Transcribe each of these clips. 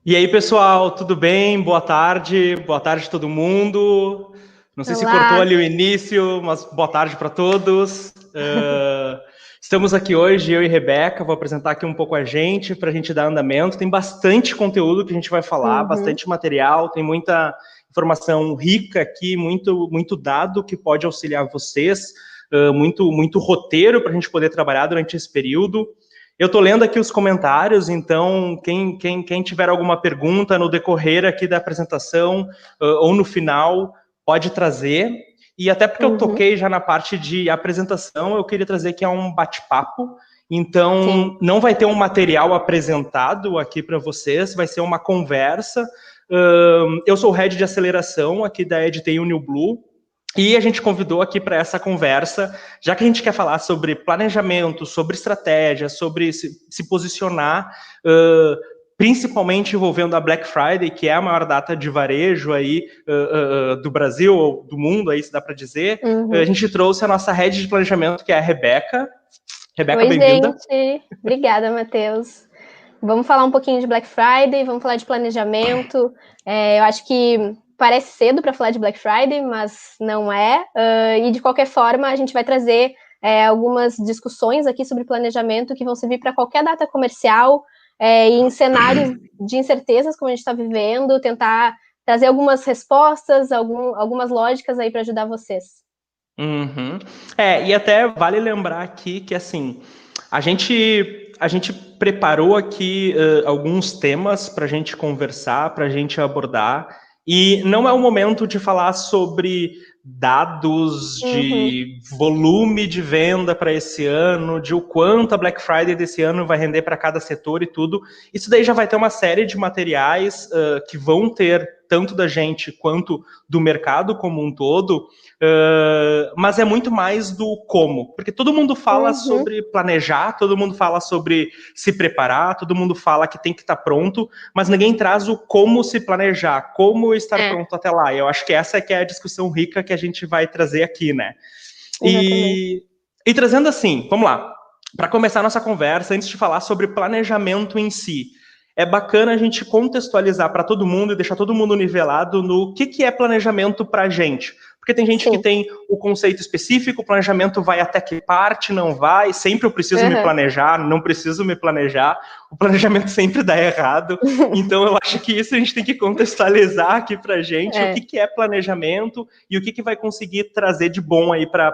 E aí, pessoal, tudo bem? Boa tarde todo mundo. Não sei se cortou Olá, ali o início, mas boa tarde para todos. Estamos aqui hoje, eu e Rebeca, vou apresentar aqui um pouco a gente, para a gente dar andamento. Tem bastante conteúdo que a gente vai falar, uhum, bastante material, tem muita informação rica aqui, muito dado que pode auxiliar vocês, muito roteiro para a gente poder trabalhar durante esse período. Eu estou lendo aqui os comentários, então quem tiver alguma pergunta no decorrer aqui da apresentação ou no final, pode trazer. E até porque eu uhum, toquei já na parte de apresentação, eu queria trazer que é um bate-papo. Então, sim. não vai ter um material apresentado aqui para vocês, vai ser uma conversa. Eu sou o head de aceleração aqui da EdTech Uniblue, e a gente convidou aqui para essa conversa, já que a gente quer falar sobre planejamento, sobre estratégia, sobre se posicionar, principalmente envolvendo a Black Friday, que é a maior data de varejo aí do Brasil, ou do mundo, aí se dá para dizer. A Uhum. gente trouxe a nossa head de planejamento, que é a Rebeca. Rebeca, Oi, bem-vinda. gente. Obrigada, Matheus. Vamos falar um pouquinho de Black Friday, vamos falar de planejamento. Eu acho que parece cedo para falar de Black Friday, mas não é. E de qualquer forma, a gente vai trazer algumas discussões aqui sobre planejamento que vão servir para qualquer data comercial e em cenários de incertezas como a gente está vivendo, tentar trazer algumas respostas, algumas lógicas aí para ajudar vocês. Uhum. E até vale lembrar aqui que, assim, a gente preparou aqui alguns temas para a gente conversar, para a gente abordar, e não é o momento de falar sobre dados Uhum, de volume de venda para esse ano, de o quanto a Black Friday desse ano vai render para cada setor e tudo. Isso daí já vai ter uma série de materiais que vão ter tanto da gente quanto do mercado como um todo. Mas é muito mais do como, porque todo mundo fala uhum, sobre planejar, todo mundo fala sobre se preparar, todo mundo fala que tem que estar pronto, mas ninguém traz o como se planejar, como estar é, pronto até lá. E eu acho que essa é que é a discussão rica que a gente vai trazer aqui, né? exatamente. E trazendo assim, vamos lá, para começar a nossa conversa, antes de falar sobre planejamento em si, é bacana a gente contextualizar para todo mundo e deixar todo mundo nivelado no que é planejamento para a gente. Porque tem gente que Sim. tem o conceito específico, o planejamento vai até que parte, não vai, sempre eu preciso me Uhum. planejar, não preciso me planejar, o planejamento sempre dá errado. Então eu acho que isso a gente tem que contextualizar aqui para a gente, o É. que é planejamento e o que vai conseguir trazer de bom aí para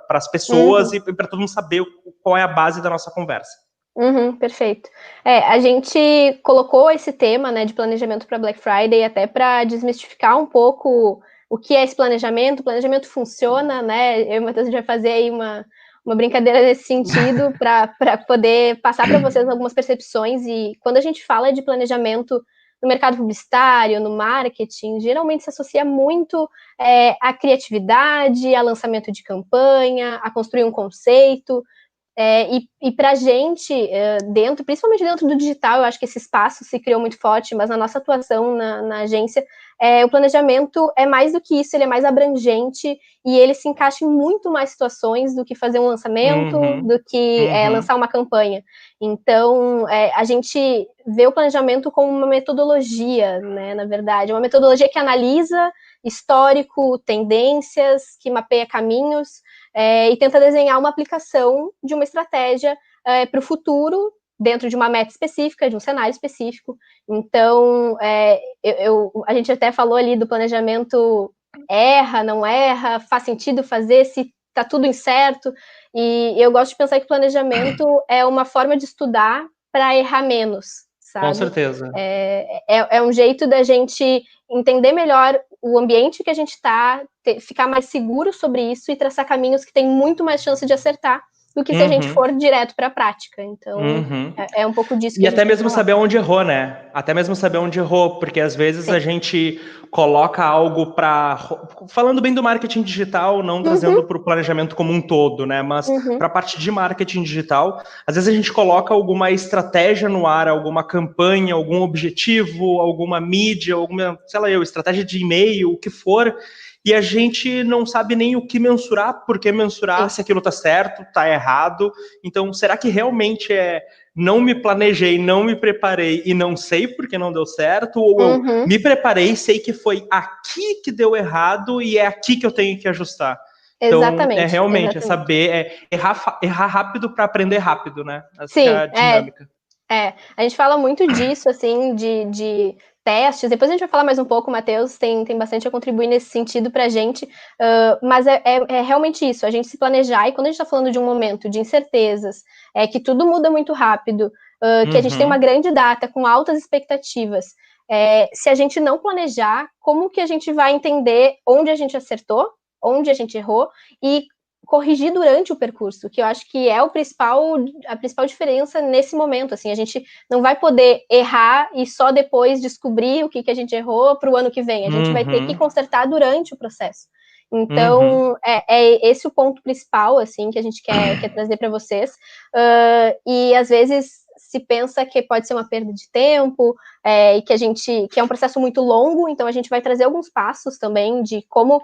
as pessoas Uhum. e para todo mundo saber qual é a base da nossa conversa. Uhum, perfeito. A gente colocou esse tema, né, de planejamento para Black Friday até para desmistificar um pouco o que é esse planejamento. O planejamento funciona, né? Eu e o Matheus vai fazer aí uma brincadeira nesse sentido para poder passar para vocês algumas percepções. E quando a gente fala de planejamento no mercado publicitário, no marketing, geralmente se associa muito à criatividade, a lançamento de campanha, a construir um conceito. E para a gente, dentro, principalmente dentro do digital, eu acho que esse espaço se criou muito forte, mas na nossa atuação na agência, o planejamento é mais do que isso, ele é mais abrangente e ele se encaixa em muito mais situações do que fazer um lançamento, Uhum, do que uhum, lançar uma campanha. Então, a gente vê o planejamento como uma metodologia, né, na verdade, uma metodologia que analisa histórico, tendências, que mapeia caminhos, e tenta desenhar uma aplicação de uma estratégia para o futuro, dentro de uma meta específica, de um cenário específico. Então, a gente até falou ali do planejamento erra, não erra, faz sentido fazer, se está tudo incerto. E eu gosto de pensar que o planejamento é uma forma de estudar para errar menos, com sabe? certeza. É um jeito da gente entender melhor o ambiente que a gente está, ficar mais seguro sobre isso e traçar caminhos que têm muito mais chance de acertar do que se a gente Uhum, for direto para a prática. Então, uhum. é um pouco disso que E a gente até quer mesmo falar. saber onde errou, né? Até mesmo saber onde errou, porque às vezes a Sim. gente coloca algo para. Falando bem do marketing digital, não Uhum, trazendo para o planejamento como um todo, né? Mas uhum, para a parte de marketing digital, às vezes a gente coloca alguma estratégia no ar, alguma campanha, algum objetivo, alguma mídia, alguma, sei lá, estratégia de e-mail, o que for, e a gente não sabe nem o que mensurar, por que mensurar sim. se aquilo está certo, está errado. Então, será que realmente não me planejei, não me preparei e não sei porque não deu certo, ou eu me preparei, sei que foi aqui que deu errado e é aqui que eu tenho que ajustar. Então, é realmente, é saber, errar rápido para aprender rápido, né? Essa é a dinâmica. A gente fala muito disso, assim, de testes, depois a gente vai falar mais um pouco, o Matheus tem bastante a contribuir nesse sentido pra gente, mas é realmente isso, a gente se planejar, e quando a gente tá falando de um momento de incertezas, que tudo muda muito rápido, que a gente tem uma grande data com altas expectativas, se a gente não planejar, como que a gente vai entender onde a gente acertou, onde a gente errou, e corrigir durante o percurso, que eu acho que é a principal diferença nesse momento, assim, a gente não vai poder errar e só depois descobrir o que a gente errou para o ano que vem, a gente vai ter que consertar durante o processo. Então, é esse o ponto principal, assim, que a gente quer trazer para vocês, e às vezes se pensa que pode ser uma perda de tempo, e que é um processo muito longo, então a gente vai trazer alguns passos também de como,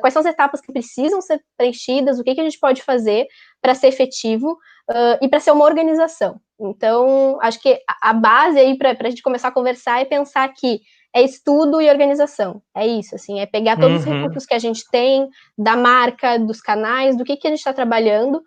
quais são as etapas que precisam ser preenchidas, o que a gente pode fazer para ser efetivo e para ser uma organização. Então, acho que a base aí para a gente começar a conversar é pensar que é estudo e organização, é isso, assim, é pegar todos os recursos que a gente tem, da marca, dos canais, do que a gente está trabalhando,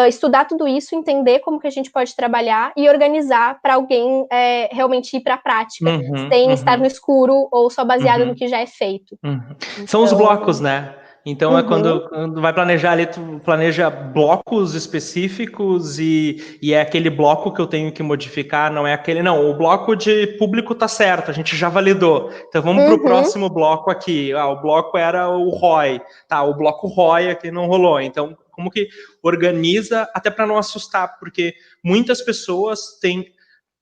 estudar tudo isso, entender como que a gente pode trabalhar e organizar para alguém realmente ir para a prática, sem estar no escuro ou só baseado no que já é feito. Então, são os blocos, né? Então é quando vai planejar ali, tu planeja blocos específicos e é aquele bloco que eu tenho que modificar, não é aquele, não, o bloco de público tá certo, a gente já validou, então vamos pro próximo bloco aqui, o bloco era o ROI, tá, o bloco ROI aqui não rolou, então como que organiza, até para não assustar, porque muitas pessoas têm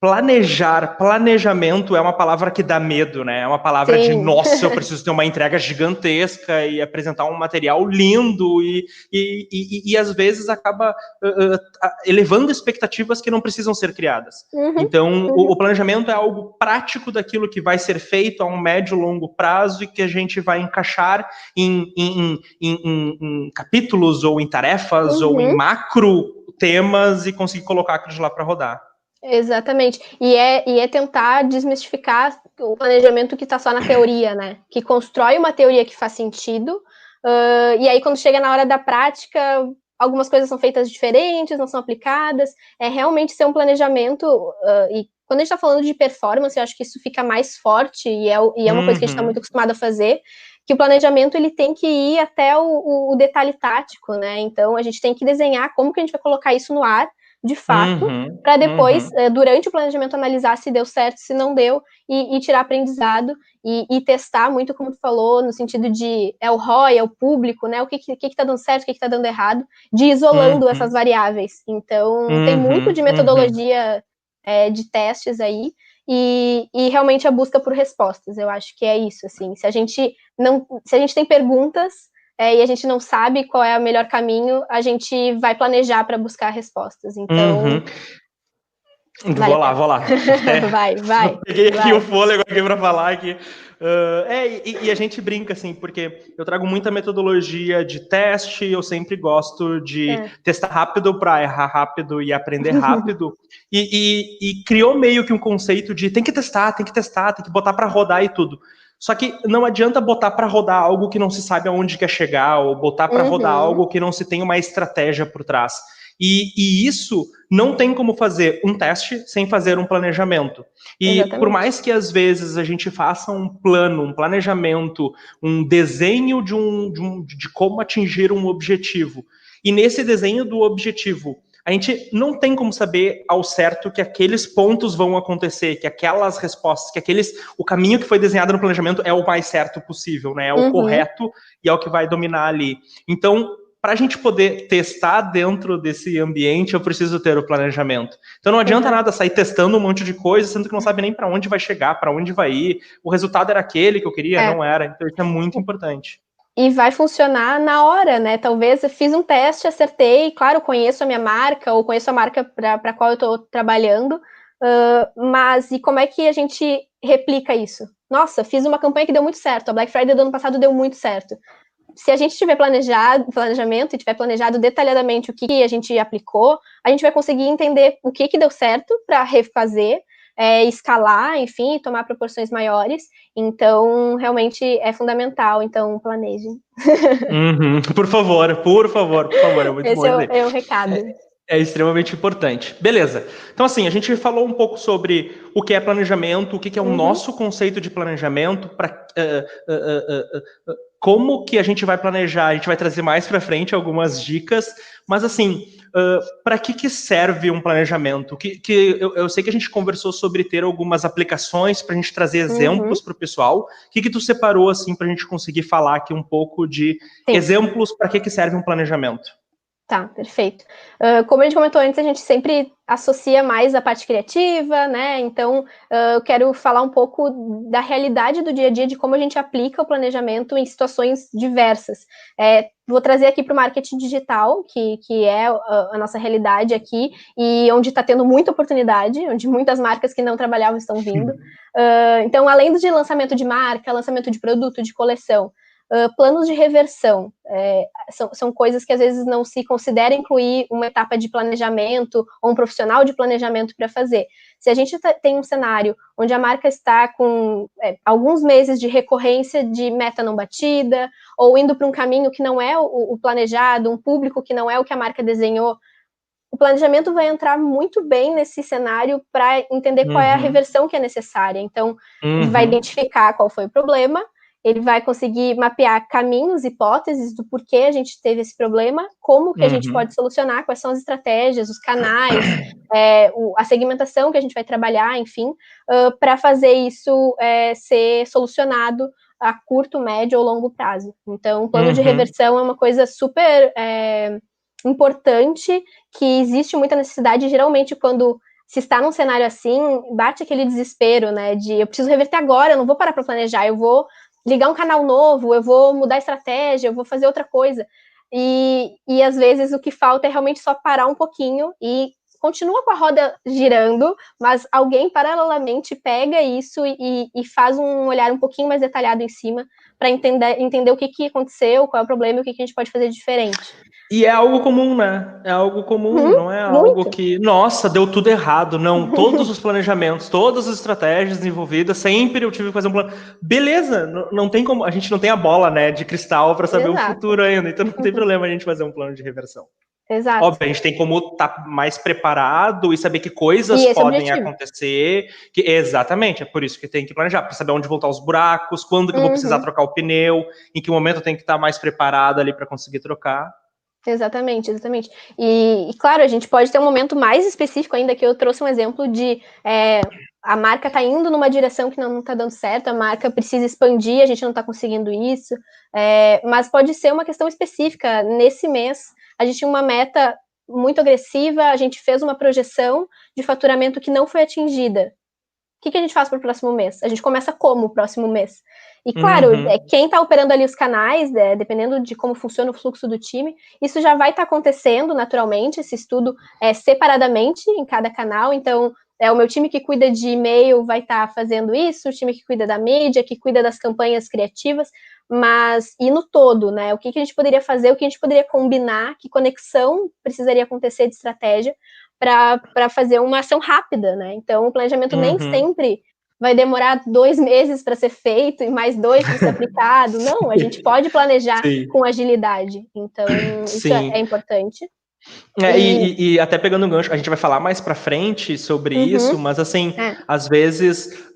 planejamento é uma palavra que dá medo, né? É uma palavra de, nossa, eu preciso ter uma entrega gigantesca e apresentar um material lindo e às vezes acaba elevando expectativas que não precisam ser criadas. Então, o planejamento é algo prático daquilo que vai ser feito a um médio e longo prazo e que a gente vai encaixar em capítulos ou em tarefas ou em macro temas e conseguir colocar aquilo lá para rodar. Exatamente. E é tentar desmistificar o planejamento que está só na teoria, né? Que constrói uma teoria que faz sentido, e aí quando chega na hora da prática, algumas coisas são feitas diferentes, não são aplicadas. É realmente ser um planejamento, e quando a gente está falando de performance, eu acho que isso fica mais forte, e é uma coisa que a gente está muito acostumado a fazer, que o planejamento ele tem que ir até o detalhe tático, né? Então a gente tem que desenhar como que a gente vai colocar isso no ar, de fato, para depois, durante o planejamento, analisar se deu certo, se não deu, e tirar aprendizado, e testar muito, como tu falou, no sentido de, o ROI, é o público, né, o que tá dando certo, o que tá dando errado, de ir isolando essas variáveis. Então, tem muito de metodologia de testes aí, e realmente a busca por respostas, eu acho que é isso, assim, se a gente tem perguntas, e a gente não sabe qual é o melhor caminho, a gente vai planejar para buscar respostas. Então. Vou lá. Vai. Peguei aqui o fôlego aqui para falar aqui. E a gente brinca, assim, porque eu trago muita metodologia de teste, eu sempre gosto de testar rápido para errar rápido e aprender rápido. E criou meio que um conceito de tem que testar, tem que botar para rodar e tudo. Só que não adianta botar para rodar algo que não se sabe aonde quer chegar, ou botar para rodar algo que não se tem uma estratégia por trás. E isso não tem como fazer um teste sem fazer um planejamento. E por mais que às vezes a gente faça um plano, um planejamento, um desenho de como atingir um objetivo, e nesse desenho do objetivo, a gente não tem como saber ao certo que aqueles pontos vão acontecer, que aquelas respostas, o caminho que foi desenhado no planejamento é o mais certo possível, né? É o correto e é o que vai dominar ali. Então, para a gente poder testar dentro desse ambiente, eu preciso ter o planejamento. Então não adianta nada sair testando um monte de coisa, sendo que não sabe nem para onde vai chegar, para onde vai ir. O resultado era aquele que eu queria, não era. Então isso é muito importante. E vai funcionar na hora, né? Talvez eu fiz um teste, acertei, claro, conheço a minha marca, ou conheço a marca para a qual eu estou trabalhando, mas e como é que a gente replica isso? Nossa, fiz uma campanha que deu muito certo, a Black Friday do ano passado deu muito certo. se a gente tiver planejamento e tiver planejado detalhadamente o que a gente aplicou, a gente vai conseguir entender o que deu certo para refazer, escalar, enfim, tomar proporções maiores. Então, realmente é fundamental. Então, planejem. Por favor, é muito bom Esse isso aí. é o recado. É extremamente importante. Beleza. Então, assim, a gente falou um pouco sobre o que é planejamento, o que é o nosso conceito de planejamento, como que a gente vai planejar. A gente vai trazer mais para frente algumas dicas, mas, assim, para que serve um planejamento? Eu sei que a gente conversou sobre ter algumas aplicações para a gente trazer exemplos para o pessoal. O que tu separou, assim, para a gente conseguir falar aqui um pouco de exemplos para que serve um planejamento? Tá, perfeito. Como a gente comentou antes, a gente sempre associa mais a parte criativa, né? Então, eu quero falar um pouco da realidade do dia a dia, de como a gente aplica o planejamento em situações diversas. Vou trazer aqui para o marketing digital, que é a nossa realidade aqui, e onde está tendo muita oportunidade, onde muitas marcas que não trabalhavam estão vindo. Então, além de lançamento de marca, lançamento de produto, de coleção, planos de reversão, são coisas que às vezes não se considera incluir uma etapa de planejamento ou um profissional de planejamento para fazer. Se a gente tem um cenário onde a marca está com alguns meses de recorrência de meta não batida, ou indo para um caminho que não é o planejado, um público que não é o que a marca desenhou, o planejamento vai entrar muito bem nesse cenário para entender qual é a reversão que é necessária. Então, ele vai identificar qual foi o problema, ele vai conseguir mapear caminhos, hipóteses do porquê a gente teve esse problema, como que a gente pode solucionar, quais são as estratégias, os canais, a segmentação que a gente vai trabalhar, enfim, para fazer isso ser solucionado a curto, médio ou longo prazo. Então, o plano de reversão é uma coisa super importante, que existe muita necessidade, geralmente quando se está num cenário assim, bate aquele desespero, né, de eu preciso reverter agora, eu não vou parar para planejar, eu vou ligar um canal novo, eu vou mudar a estratégia, eu vou fazer outra coisa. E às vezes o que falta é realmente só parar um pouquinho e continua com a roda girando, mas alguém paralelamente pega isso e faz um olhar um pouquinho mais detalhado em cima para entender o que aconteceu, qual é o problema e o que a gente pode fazer de diferente. E é algo comum, né? É algo comum, não é algo que, nossa, deu tudo errado. Não, todos os planejamentos, todas as estratégias envolvidas, sempre eu tive que fazer um plano. Beleza, não tem como, a gente não tem a bola, né, de cristal para saber o futuro ainda, então não tem problema a gente fazer um plano de reversão. Exato. Óbvio, a gente tem como estar mais preparado e saber que coisas podem acontecer. Exatamente, é por isso que tem que planejar, para saber onde voltar os buracos, quando que eu vou precisar trocar o pneu, em que momento eu tenho que estar mais preparado ali para conseguir trocar. Exatamente. E claro, a gente pode ter um momento mais específico ainda, que eu trouxe um exemplo de a marca está indo numa direção que não está dando certo, a marca precisa expandir, a gente não está conseguindo isso, mas pode ser uma questão específica. Nesse mês, a gente tinha uma meta muito agressiva, a gente fez uma projeção de faturamento que não foi atingida. O que a gente faz para o próximo mês? A gente começa como o próximo mês? E, claro, quem está operando ali os canais, dependendo de como funciona o fluxo do time, isso já vai estar acontecendo naturalmente, esse estudo separadamente em cada canal. Então, o meu time que cuida de e-mail vai estar fazendo isso, o time que cuida da mídia, que cuida das campanhas criativas, mas e no todo, né? O que a gente poderia fazer, o que a gente poderia combinar, que conexão precisaria acontecer de estratégia para fazer uma ação rápida, né? Então, o planejamento nem sempre vai demorar 2 meses para ser feito e mais 2 para ser aplicado. Não, a gente pode planejar com agilidade. Então, isso é importante. E até pegando um gancho, a gente vai falar mais pra frente sobre isso, mas assim, às vezes,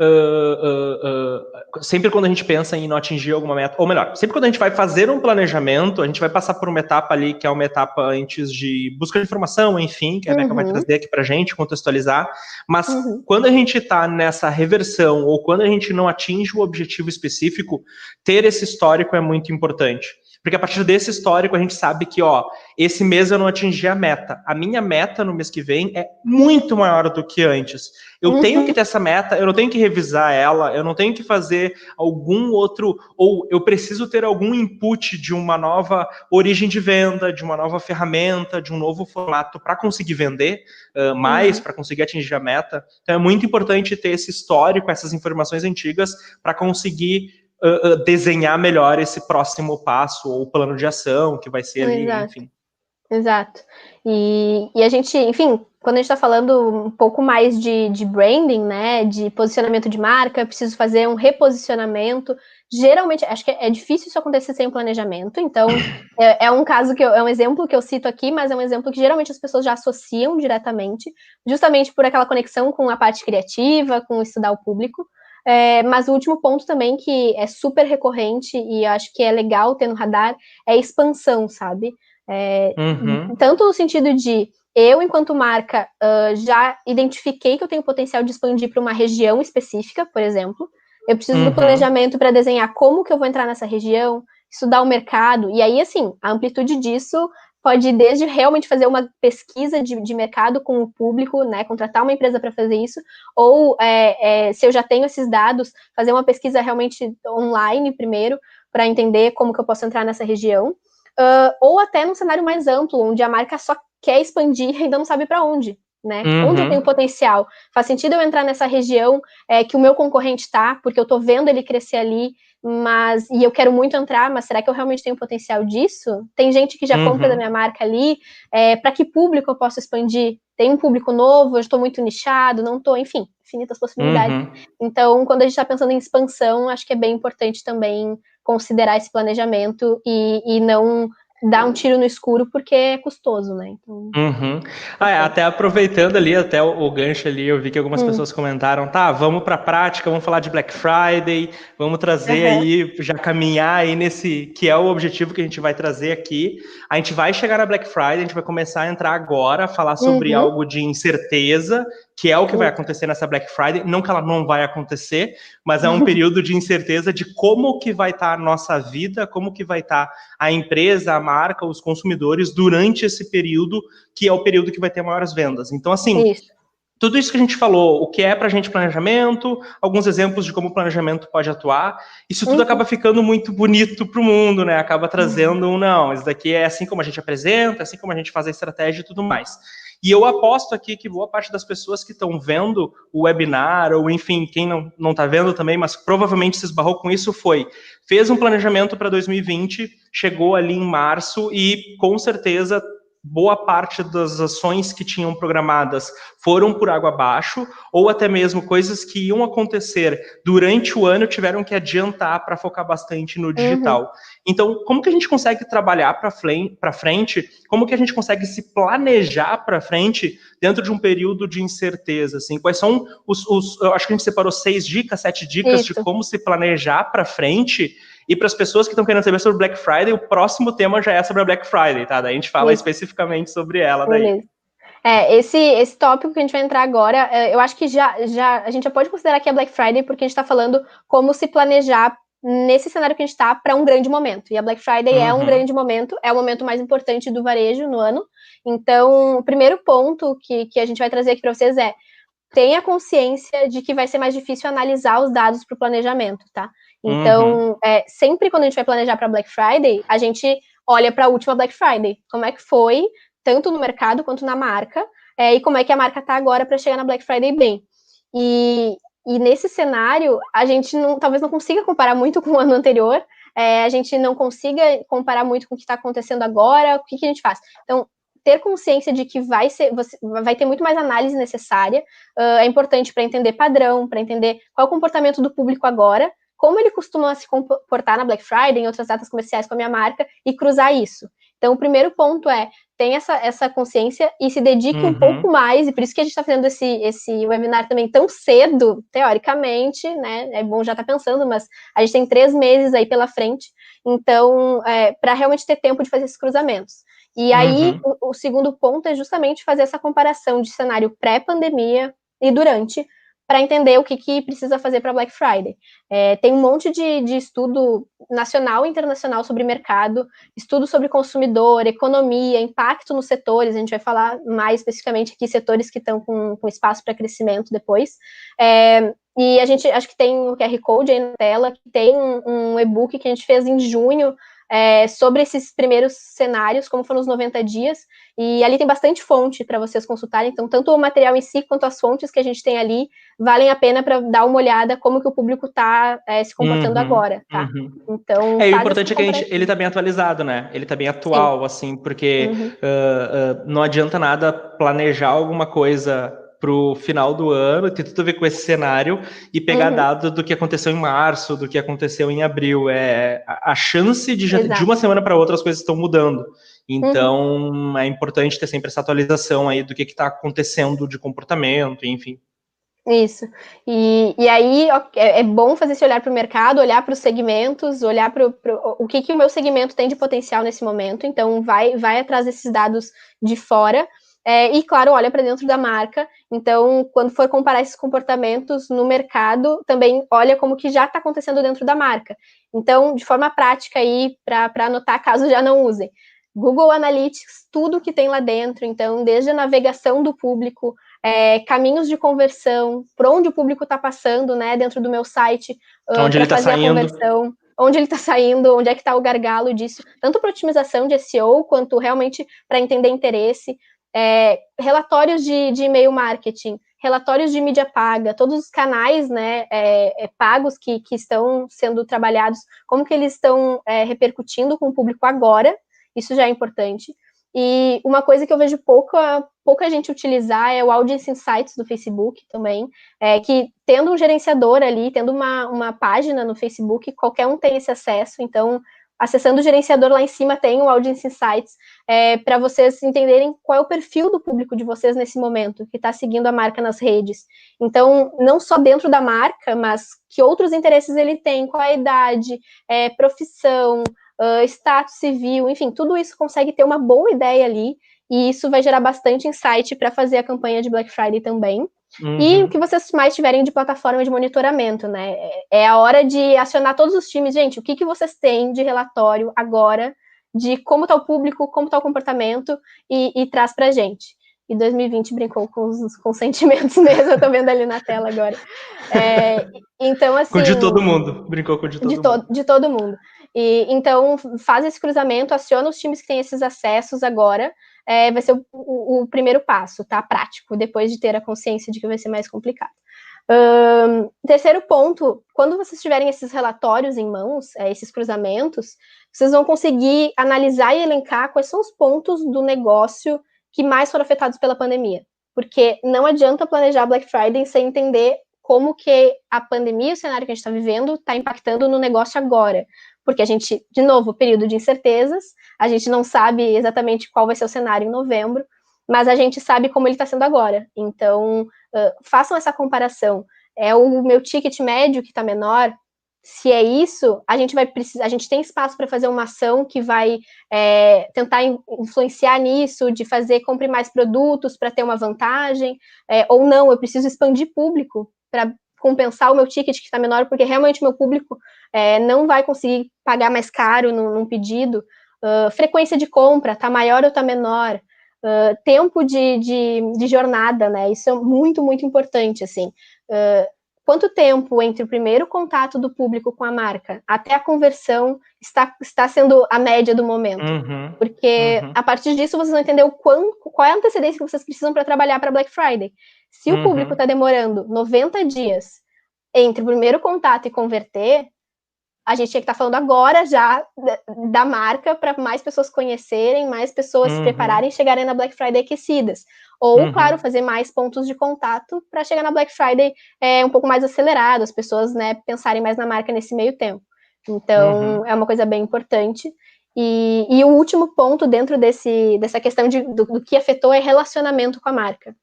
sempre quando a gente pensa em não atingir alguma meta, ou melhor, sempre quando a gente vai fazer um planejamento, a gente vai passar por uma etapa ali, que é uma etapa antes de busca de informação, enfim, que a Beca vai trazer aqui pra gente, contextualizar, mas quando a gente tá nessa reversão, ou quando a gente não atinge o objetivo específico, ter esse histórico é muito importante. Porque a partir desse histórico a gente sabe que, esse mês eu não atingi a meta. A minha meta no mês que vem é muito maior do que antes. Eu tenho que ter essa meta, eu não tenho que revisar ela, eu não tenho que fazer algum outro, ou eu preciso ter algum input de uma nova origem de venda, de uma nova ferramenta, de um novo formato para conseguir vender mais, para conseguir atingir a meta. Então é muito importante ter esse histórico, essas informações antigas, para conseguir desenhar melhor esse próximo passo, ou plano de ação que vai ser ali, enfim. Exato. E a gente, enfim, quando a gente está falando um pouco mais de branding, né, de posicionamento de marca, preciso fazer um reposicionamento. Geralmente, acho que é difícil isso acontecer sem planejamento, então é um caso é um exemplo que eu cito aqui, mas é um exemplo que geralmente as pessoas já associam diretamente, justamente por aquela conexão com a parte criativa, com estudar o público. Mas o último ponto também, que é super recorrente e acho que é legal ter no radar, é a expansão, sabe? Tanto no sentido de eu, enquanto marca, já identifiquei que eu tenho potencial de expandir para uma região específica, por exemplo. Eu preciso do planejamento para desenhar como que eu vou entrar nessa região, estudar o mercado, e aí, assim, a amplitude disso pode ir desde realmente fazer uma pesquisa de mercado com o público, né, contratar uma empresa para fazer isso, ou se eu já tenho esses dados, fazer uma pesquisa realmente online primeiro, para entender como que eu posso entrar nessa região, ou até num cenário mais amplo, onde a marca só quer expandir e ainda não sabe para onde, né? Onde eu tenho potencial? Faz sentido eu entrar nessa região que o meu concorrente está, porque eu estou vendo ele crescer ali, e eu quero muito entrar, mas será que eu realmente tenho potencial disso? Tem gente que já compra da minha marca ali, para que público eu posso expandir? Tem um público novo, eu estou muito nichado, não estou, enfim, infinitas possibilidades. Então, quando a gente está pensando em expansão, acho que é bem importante também considerar esse planejamento e não dar um tiro no escuro, porque é custoso, né? Então, até aproveitando ali, até o gancho ali, eu vi que algumas pessoas comentaram, tá, vamos para a prática, vamos falar de Black Friday, vamos trazer aí, já caminhar aí nesse, que é o objetivo que a gente vai trazer aqui. A gente vai chegar na Black Friday, a gente vai começar a entrar agora, falar sobre algo de incerteza, que é o que vai acontecer nessa Black Friday, não que ela não vai acontecer, mas é um período de incerteza de como que vai estar a nossa vida, como que vai estar a empresa, a marca, os consumidores durante esse período, que é o período que vai ter maiores vendas. Então, assim, tudo isso que a gente falou, o que é pra gente planejamento, alguns exemplos de como o planejamento pode atuar, isso tudo acaba ficando muito bonito pro mundo, né? Acaba trazendo não, isso daqui é assim como a gente apresenta, assim como a gente faz a estratégia e tudo mais. E eu aposto aqui que boa parte das pessoas que estão vendo o webinar, ou enfim, quem não está vendo também, mas provavelmente se esbarrou com isso, fez um planejamento para 2020, chegou ali em março e com certeza boa parte das ações que tinham programadas foram por água abaixo, ou até mesmo coisas que iam acontecer durante o ano tiveram que adiantar para focar bastante no digital. Então, como que a gente consegue trabalhar para frente? Como que a gente consegue se planejar para frente dentro de um período de incerteza? Assim, quais são eu acho que a gente separou 6 dicas, 7 dicas de como se planejar para frente. E para as pessoas que estão querendo saber sobre Black Friday, o próximo tema já é sobre a Black Friday, tá? Daí a gente fala especificamente sobre ela daí. Esse tópico que a gente vai entrar agora, eu acho que a gente já pode considerar que é Black Friday, porque a gente está falando como se planejar nesse cenário que a gente está para um grande momento. E a Black Friday é um grande momento, é o momento mais importante do varejo no ano. Então, o primeiro ponto que a gente vai trazer aqui para vocês é: tenha consciência de que vai ser mais difícil analisar os dados para o planejamento, tá? Então, sempre quando a gente vai planejar para Black Friday, a gente olha para a última Black Friday. Como é que foi, tanto no mercado quanto na marca, e como é que a marca está agora para chegar na Black Friday bem. E nesse cenário, a gente talvez não consiga comparar muito com o ano anterior, a gente não consiga comparar muito com o que está acontecendo agora, o que a gente faz? Então, ter consciência de que vai ter muito mais análise necessária, é importante para entender padrão, para entender qual é o comportamento do público agora, como ele costuma se comportar na Black Friday, em outras datas comerciais com a minha marca, e cruzar isso. Então, o primeiro ponto é: tenha essa consciência e se dedique um pouco mais, e por isso que a gente está fazendo esse webinar também tão cedo, teoricamente, né? É bom já estar pensando, mas a gente tem 3 meses aí pela frente, então, para realmente ter tempo de fazer esses cruzamentos. E aí, o segundo ponto é justamente fazer essa comparação de cenário pré-pandemia e durante, para entender o que precisa fazer para Black Friday. Tem um monte de estudo nacional e internacional sobre mercado, estudo sobre consumidor, economia, impacto nos setores. A gente vai falar mais especificamente aqui setores que estão com espaço para crescimento depois. E a gente, acho que tem o QR Code aí na tela, que tem um e-book que a gente fez em junho, sobre esses primeiros cenários, como foram os 90 dias, e ali tem bastante fonte para vocês consultarem, então tanto o material em si quanto as fontes que a gente tem ali valem a pena para dar uma olhada como que o público está se comportando agora, tá? Então, o importante é que ele está bem atualizado, né? Ele está bem atual, sim, assim, porque não adianta nada planejar alguma coisa para o final do ano, ter tudo a ver com esse cenário e pegar dados do que aconteceu em março, do que aconteceu em abril. A chance de uma semana para outra as coisas estão mudando. Então, é importante ter sempre essa atualização aí do que está acontecendo de comportamento, enfim. Isso. E aí é bom fazer esse olhar para o mercado, olhar para os segmentos, olhar para o que o meu segmento tem de potencial nesse momento. Então, vai atrás desses dados de fora. E, claro, olha para dentro da marca. Então, quando for comparar esses comportamentos no mercado, também olha como que já está acontecendo dentro da marca. Então, de forma prática aí, para anotar caso já não usem. Google Analytics, tudo que tem lá dentro. Então, desde a navegação do público, caminhos de conversão, por onde o público está passando, né, dentro do meu site, para fazer a conversão, onde ele está saindo, onde é que está o gargalo disso, tanto para otimização de SEO, quanto realmente para entender interesse, relatórios de e-mail marketing, relatórios de mídia paga, todos os canais, né, pagos que estão sendo trabalhados, como que eles estão repercutindo com o público agora, isso já é importante. E uma coisa que eu vejo pouca gente utilizar é o Audience Insights do Facebook também, que tendo um gerenciador ali, tendo uma página no Facebook, qualquer um tem esse acesso, então acessando o gerenciador lá em cima tem o Audience Insights, para vocês entenderem qual é o perfil do público de vocês nesse momento, que está seguindo a marca nas redes. Então, não só dentro da marca, mas que outros interesses ele tem, qual a idade, profissão, status civil, enfim, tudo isso consegue ter uma boa ideia ali, e isso vai gerar bastante insight para fazer a campanha de Black Friday também. E o que vocês mais tiverem de plataforma de monitoramento, né? É a hora de acionar todos os times. Gente, o que vocês têm de relatório agora, de como está o público, como está o comportamento, e traz para a gente. E 2020 brincou com os sentimentos mesmo, eu tô vendo ali na tela agora. Então, assim... Com de todo mundo, brincou com de todo mundo. De todo mundo. Então, faz esse cruzamento, aciona os times que têm esses acessos agora, vai ser o primeiro passo, tá? Prático, depois de ter a consciência de que vai ser mais complicado. Terceiro ponto, quando vocês tiverem esses relatórios em mãos, esses cruzamentos, vocês vão conseguir analisar e elencar quais são os pontos do negócio que mais foram afetados pela pandemia. Porque não adianta planejar Black Friday sem entender como que a pandemia, o cenário que a gente está vivendo, está impactando no negócio agora. Porque a gente, de novo, período de incertezas, a gente não sabe exatamente qual vai ser o cenário em novembro, mas a gente sabe como ele está sendo agora. Então, façam essa comparação. É o meu ticket médio que está menor? Se é isso, a gente vai precisar, a gente tem espaço para fazer uma ação que vai tentar influenciar nisso, de fazer compre mais produtos para ter uma vantagem, ou não, eu preciso expandir público para compensar o meu ticket que está menor, porque realmente o meu público não vai conseguir pagar mais caro num pedido. Frequência de compra, está maior ou está menor? Tempo de jornada, né? Isso é muito, muito importante, assim. Quanto tempo entre o primeiro contato do público com a marca até a conversão está sendo a média do momento? Porque a partir disso vocês vão entender qual é a antecedência que vocês precisam para trabalhar para Black Friday. Se o público está demorando 90 dias entre o primeiro contato e converter, a gente tinha que estar falando agora já da marca para mais pessoas conhecerem, mais pessoas se prepararem e chegarem na Black Friday aquecidas. Ou, claro, fazer mais pontos de contato para chegar na Black Friday um pouco mais acelerado, as pessoas, né, pensarem mais na marca nesse meio tempo. Então, é uma coisa bem importante. E o último ponto dentro dessa questão do que afetou é relacionamento com a marca.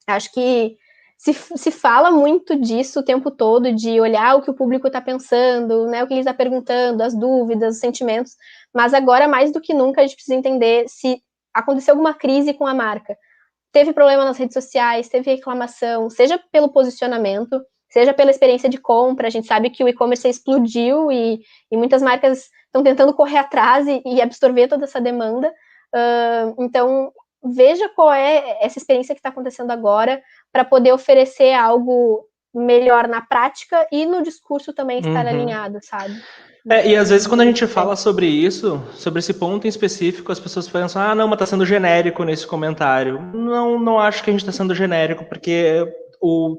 Acho que se fala muito disso o tempo todo, de olhar o que o público está pensando, né, o que ele está perguntando, as dúvidas, os sentimentos, mas agora, mais do que nunca, a gente precisa entender se aconteceu alguma crise com a marca. Teve problema nas redes sociais, teve reclamação, seja pelo posicionamento, seja pela experiência de compra. A gente sabe que o e-commerce explodiu e muitas marcas estão tentando correr atrás e absorver toda essa demanda. Então, veja qual é essa experiência que está acontecendo agora para poder oferecer algo melhor na prática e no discurso também estar alinhado, sabe? E às vezes quando a gente fala sobre isso, sobre esse ponto em específico, as pessoas pensam, não, mas tá sendo genérico nesse comentário. Não, não acho que a gente está sendo genérico, porque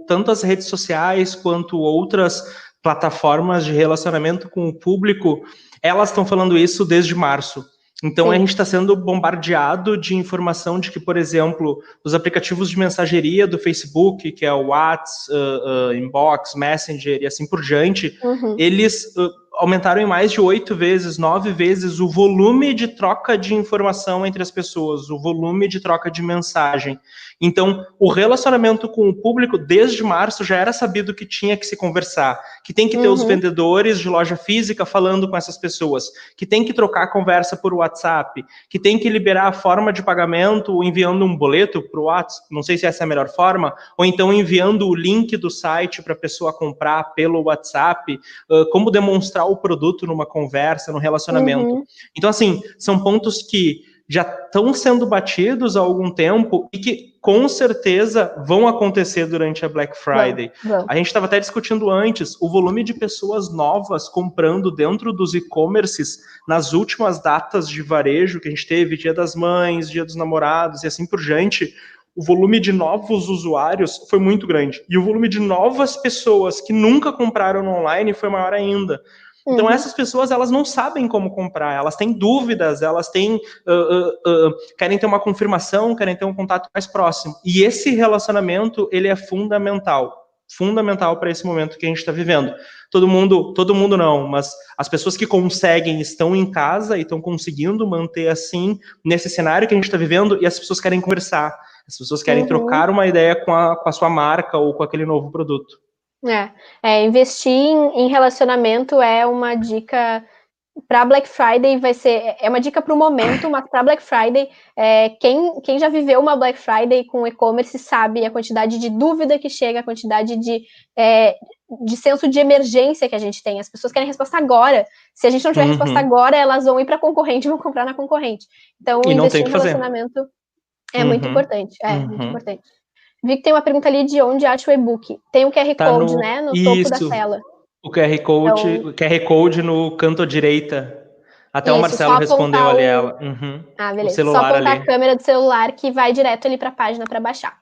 tanto as redes sociais quanto outras plataformas de relacionamento com o público, elas estão falando isso desde março. Então Sim. A gente está sendo bombardeado de informação de que, por exemplo, os aplicativos de mensageria do Facebook, que é o WhatsApp, Inbox, Messenger e assim por diante, eles aumentaram em mais de 8 vezes, 9 vezes o volume de troca de informação entre as pessoas, o volume de troca de mensagem. Então, o relacionamento com o público, desde março, já era sabido que tinha que se conversar, que tem que ter os vendedores de loja física falando com essas pessoas, que tem que trocar a conversa por WhatsApp, que tem que liberar a forma de pagamento enviando um boleto para o WhatsApp, não sei se essa é a melhor forma, ou então enviando o link do site para a pessoa comprar pelo WhatsApp, como demonstrar o produto numa conversa, no relacionamento. Então, assim, são pontos que já estão sendo batidos há algum tempo e que, com certeza, vão acontecer durante a Black Friday. A gente estava até discutindo antes o volume de pessoas novas comprando dentro dos e-commerces nas últimas datas de varejo que a gente teve, Dia das Mães, Dia dos Namorados e assim por diante. O volume de novos usuários foi muito grande. E o volume de novas pessoas que nunca compraram no online foi maior ainda. Então, essas pessoas, elas não sabem como comprar, elas têm dúvidas, elas têm, querem ter uma confirmação, querem ter um contato mais próximo. E esse relacionamento, ele é fundamental para esse momento que a gente está vivendo. Todo mundo não, mas as pessoas que conseguem estão em casa e estão conseguindo manter assim, nesse cenário que a gente está vivendo, e as pessoas querem conversar, as pessoas querem trocar uma ideia com a sua marca ou com aquele novo produto. Investir em relacionamento é uma dica para Black Friday, é uma dica para o momento, mas para Black Friday, quem já viveu uma Black Friday com e-commerce sabe a quantidade de dúvida que chega, a quantidade de senso de emergência que a gente tem. As pessoas querem resposta agora. Se a gente não tiver resposta agora, elas vão ir para a concorrente e vão comprar na concorrente. Então, investir em relacionamento é muito importante. Muito importante. Vi que tem uma pergunta ali de onde acha o e-book. Tem o QR Code, né, no topo da tela. O QR Code no canto à direita. Até o Marcelo respondeu ali ela. Beleza. O celular só apontar ali a câmera do celular que vai direto ali para a página para baixar.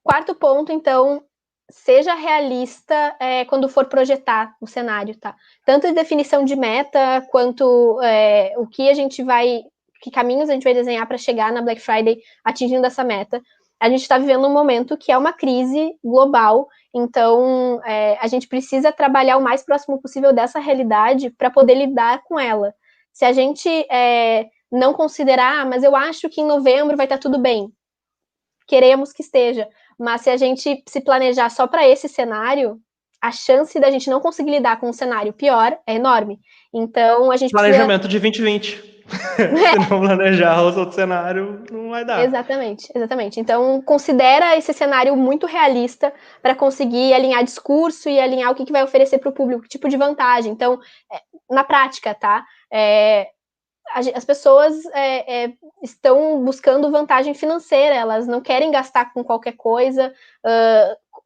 Quarto ponto, então, seja realista quando for projetar o cenário, tá? Tanto de definição de meta, quanto o que a gente vai... que caminhos a gente vai desenhar para chegar na Black Friday atingindo essa meta. A gente está vivendo um momento que é uma crise global, então a gente precisa trabalhar o mais próximo possível dessa realidade para poder lidar com ela. Se a gente não considerar, mas eu acho que em novembro vai estar tudo bem, queremos que esteja, mas se a gente se planejar só para esse cenário, a chance da gente não conseguir lidar com um cenário pior é enorme. Então, a gente planejamento de 2020. Se não planejar os outros cenários, não vai dar. Exatamente. Então, considera esse cenário muito realista para conseguir alinhar discurso e alinhar o que vai oferecer para o público, que tipo de vantagem. Então, na prática, tá? As pessoas estão buscando vantagem financeira, elas não querem gastar com qualquer coisa.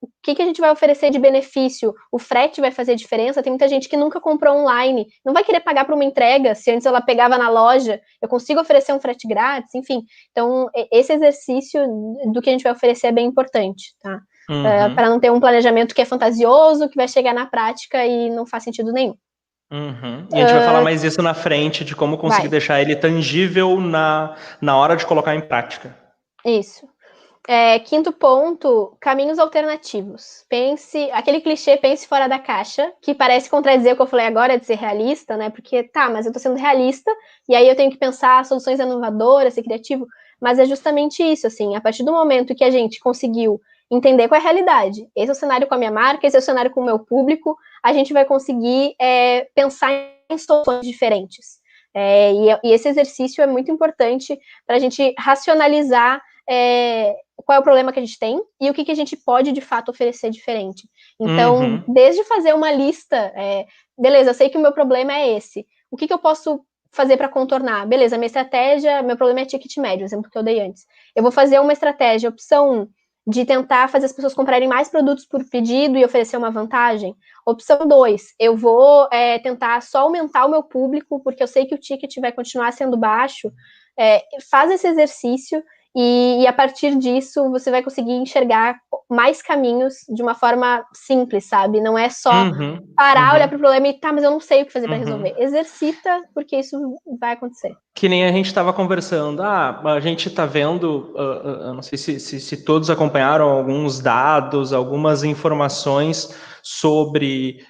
O que a gente vai oferecer de benefício? O frete vai fazer diferença? Tem muita gente que nunca comprou online, não vai querer pagar por uma entrega, se antes ela pegava na loja, eu consigo oferecer um frete grátis, enfim. Então, esse exercício do que a gente vai oferecer é bem importante, tá? Para não ter um planejamento que é fantasioso, que vai chegar na prática e não faz sentido nenhum. E a gente vai falar mais disso na frente, de como conseguir deixar ele tangível na hora de colocar em prática. Isso. Quinto ponto, caminhos alternativos. Aquele clichê, pense fora da caixa, que parece contradizer o que eu falei agora de ser realista, né? Porque, mas eu tô sendo realista, e aí eu tenho que pensar soluções inovadoras, ser criativo, mas é justamente isso, assim, a partir do momento que a gente conseguiu entender qual é a realidade, esse é o cenário com a minha marca, esse é o cenário com o meu público, a gente vai conseguir pensar em soluções diferentes. E esse exercício é muito importante para a gente racionalizar qual é o problema que a gente tem e o que a gente pode, de fato, oferecer diferente. Então, desde fazer uma lista, beleza, eu sei que o meu problema é esse, o que eu posso fazer para contornar? Beleza, minha estratégia, meu problema é ticket médio, exemplo que eu dei antes. Eu vou fazer uma estratégia, opção 1, de tentar fazer as pessoas comprarem mais produtos por pedido e oferecer uma vantagem? Opção 2, eu vou tentar só aumentar o meu público, porque eu sei que o ticket vai continuar sendo baixo. Faz esse exercício e a partir disso você vai conseguir enxergar mais caminhos de uma forma simples, sabe? Não é só parar, olhar para o problema e tá, mas eu não sei o que fazer para resolver. Exercita, porque isso vai acontecer. Que nem a gente estava conversando, a gente está vendo, eu não sei se todos acompanharam alguns dados, algumas informações sobre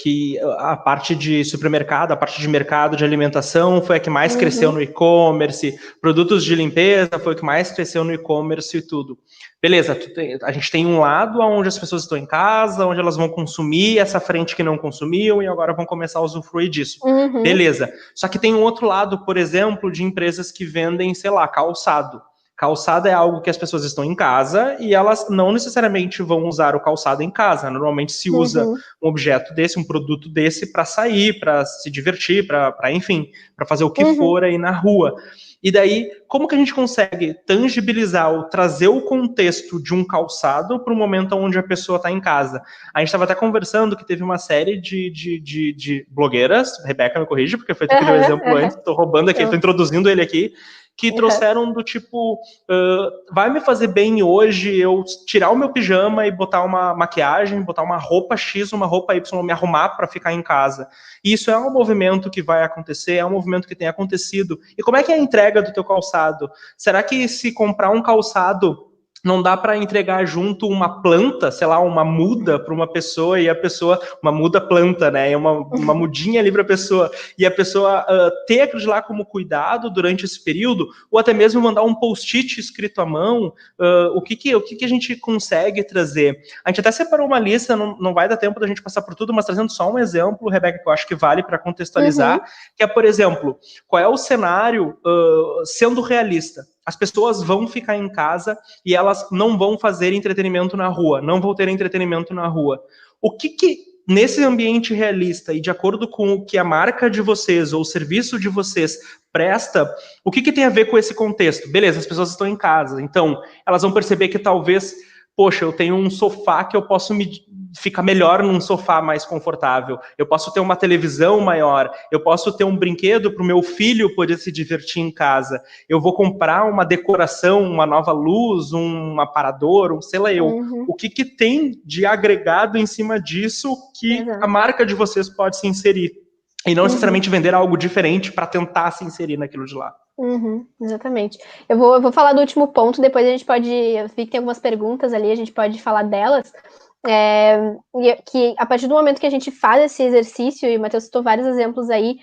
que a parte de supermercado, a parte de mercado de alimentação foi a que mais cresceu no e-commerce, produtos de limpeza foi o que mais cresceu no e-commerce e tudo. Beleza, a gente tem um lado onde as pessoas estão em casa, onde elas vão consumir essa frente que não consumiam e agora vão começar a usufruir disso. Beleza. Só que tem um outro lado, por exemplo, de empresas que vendem, sei lá, calçado. Calçado é algo que as pessoas estão em casa e elas não necessariamente vão usar o calçado em casa. Normalmente se usa um objeto desse, um produto desse para sair, para se divertir, para enfim, para fazer o que for aí na rua. E daí, como que a gente consegue tangibilizar ou trazer o contexto de um calçado para o momento onde a pessoa está em casa? A gente estava até conversando que teve uma série de blogueiras, Rebeca me corrige, porque foi tu que deu exemplo antes, estou roubando aqui, estou introduzindo ele aqui, que trouxeram do tipo, vai me fazer bem hoje eu tirar o meu pijama e botar uma maquiagem, botar uma roupa X, uma roupa Y, me arrumar para ficar em casa. E isso é um movimento que vai acontecer, é um movimento que tem acontecido. E como é que é a entrega do teu calçado? Será que se comprar um calçado não dá para entregar junto uma planta, sei lá, uma muda para uma pessoa e a pessoa, uma muda planta, né? Uma mudinha ali para a pessoa e a pessoa ter aquilo de lá como cuidado durante esse período, ou até mesmo mandar um post-it escrito à mão. O que a gente consegue trazer? A gente até separou uma lista, não vai dar tempo da gente passar por tudo, mas trazendo só um exemplo, Rebeca, que eu acho que vale para contextualizar, que é, por exemplo, qual é o cenário sendo realista? As pessoas vão ficar em casa e elas não vão fazer entretenimento na rua, não vão ter entretenimento na rua. O que nesse ambiente realista e de acordo com o que a marca de vocês ou o serviço de vocês presta, o que tem a ver com esse contexto? Beleza, as pessoas estão em casa, então elas vão perceber que talvez, poxa, eu tenho um sofá que eu posso ficar melhor num sofá mais confortável, eu posso ter uma televisão maior, eu posso ter um brinquedo para o meu filho poder se divertir em casa, eu vou comprar uma decoração, uma nova luz, um aparador, sei lá eu. O que tem de agregado em cima disso que a marca de vocês pode se inserir? E não necessariamente vender algo diferente para tentar se inserir naquilo de lá. Exatamente. Eu vou falar do último ponto, depois a gente pode... Eu vi que tem algumas perguntas ali, a gente pode falar delas. Que a partir do momento que a gente faz esse exercício, e o Matheus citou vários exemplos aí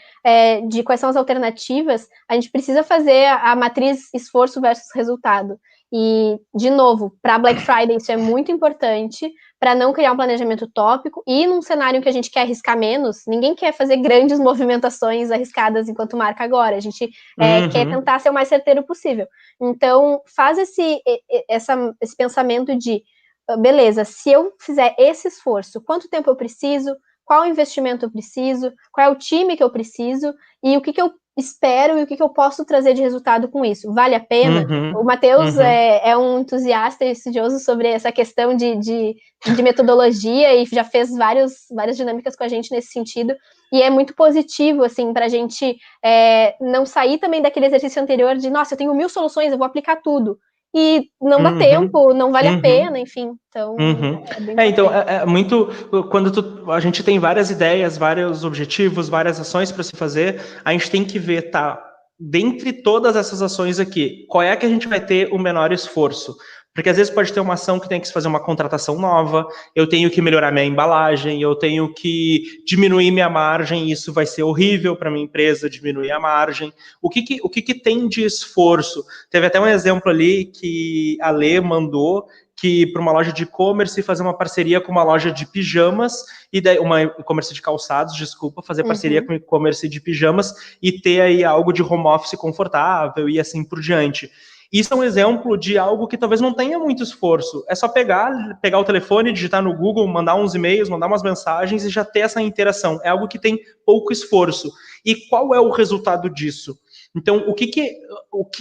de quais são as alternativas, a gente precisa fazer a matriz esforço versus resultado. E, de novo, para Black Friday isso é muito importante, para não criar um planejamento utópico, e num cenário em que a gente quer arriscar menos, ninguém quer fazer grandes movimentações arriscadas enquanto marca agora, a gente quer tentar ser o mais certeiro possível. Então, faz esse pensamento de beleza, se eu fizer esse esforço, quanto tempo eu preciso, qual investimento eu preciso, qual é o time que eu preciso, e o que eu espero e o que eu posso trazer de resultado com isso. Vale a pena? O Matheus é um entusiasta e estudioso sobre essa questão de metodologia e já fez várias dinâmicas com a gente nesse sentido, e é muito positivo, assim, para a gente não sair também daquele exercício anterior de, nossa, eu tenho 1000 soluções, eu vou aplicar tudo. E não dá tempo, não vale a pena, enfim. Então, então, é muito... Quando a gente tem várias ideias, vários objetivos, várias ações para se fazer, a gente tem que ver, dentre todas essas ações aqui, qual é que a gente vai ter o menor esforço? Porque às vezes pode ter uma ação que tem que se fazer uma contratação nova, eu tenho que melhorar minha embalagem, eu tenho que diminuir minha margem, isso vai ser horrível para minha empresa, diminuir a margem. O que tem de esforço? Teve até um exemplo ali que a Lê mandou, que para uma loja de e-commerce fazer uma parceria com uma loja de pijamas, e daí, uma e-commerce de calçados, desculpa, fazer parceria com e-commerce de pijamas e ter aí algo de home office confortável e assim por diante. Isso é um exemplo de algo que talvez não tenha muito esforço. É só pegar o telefone, digitar no Google, mandar uns e-mails, mandar umas mensagens e já ter essa interação. É algo que tem pouco esforço. E qual é o resultado disso? Então, o que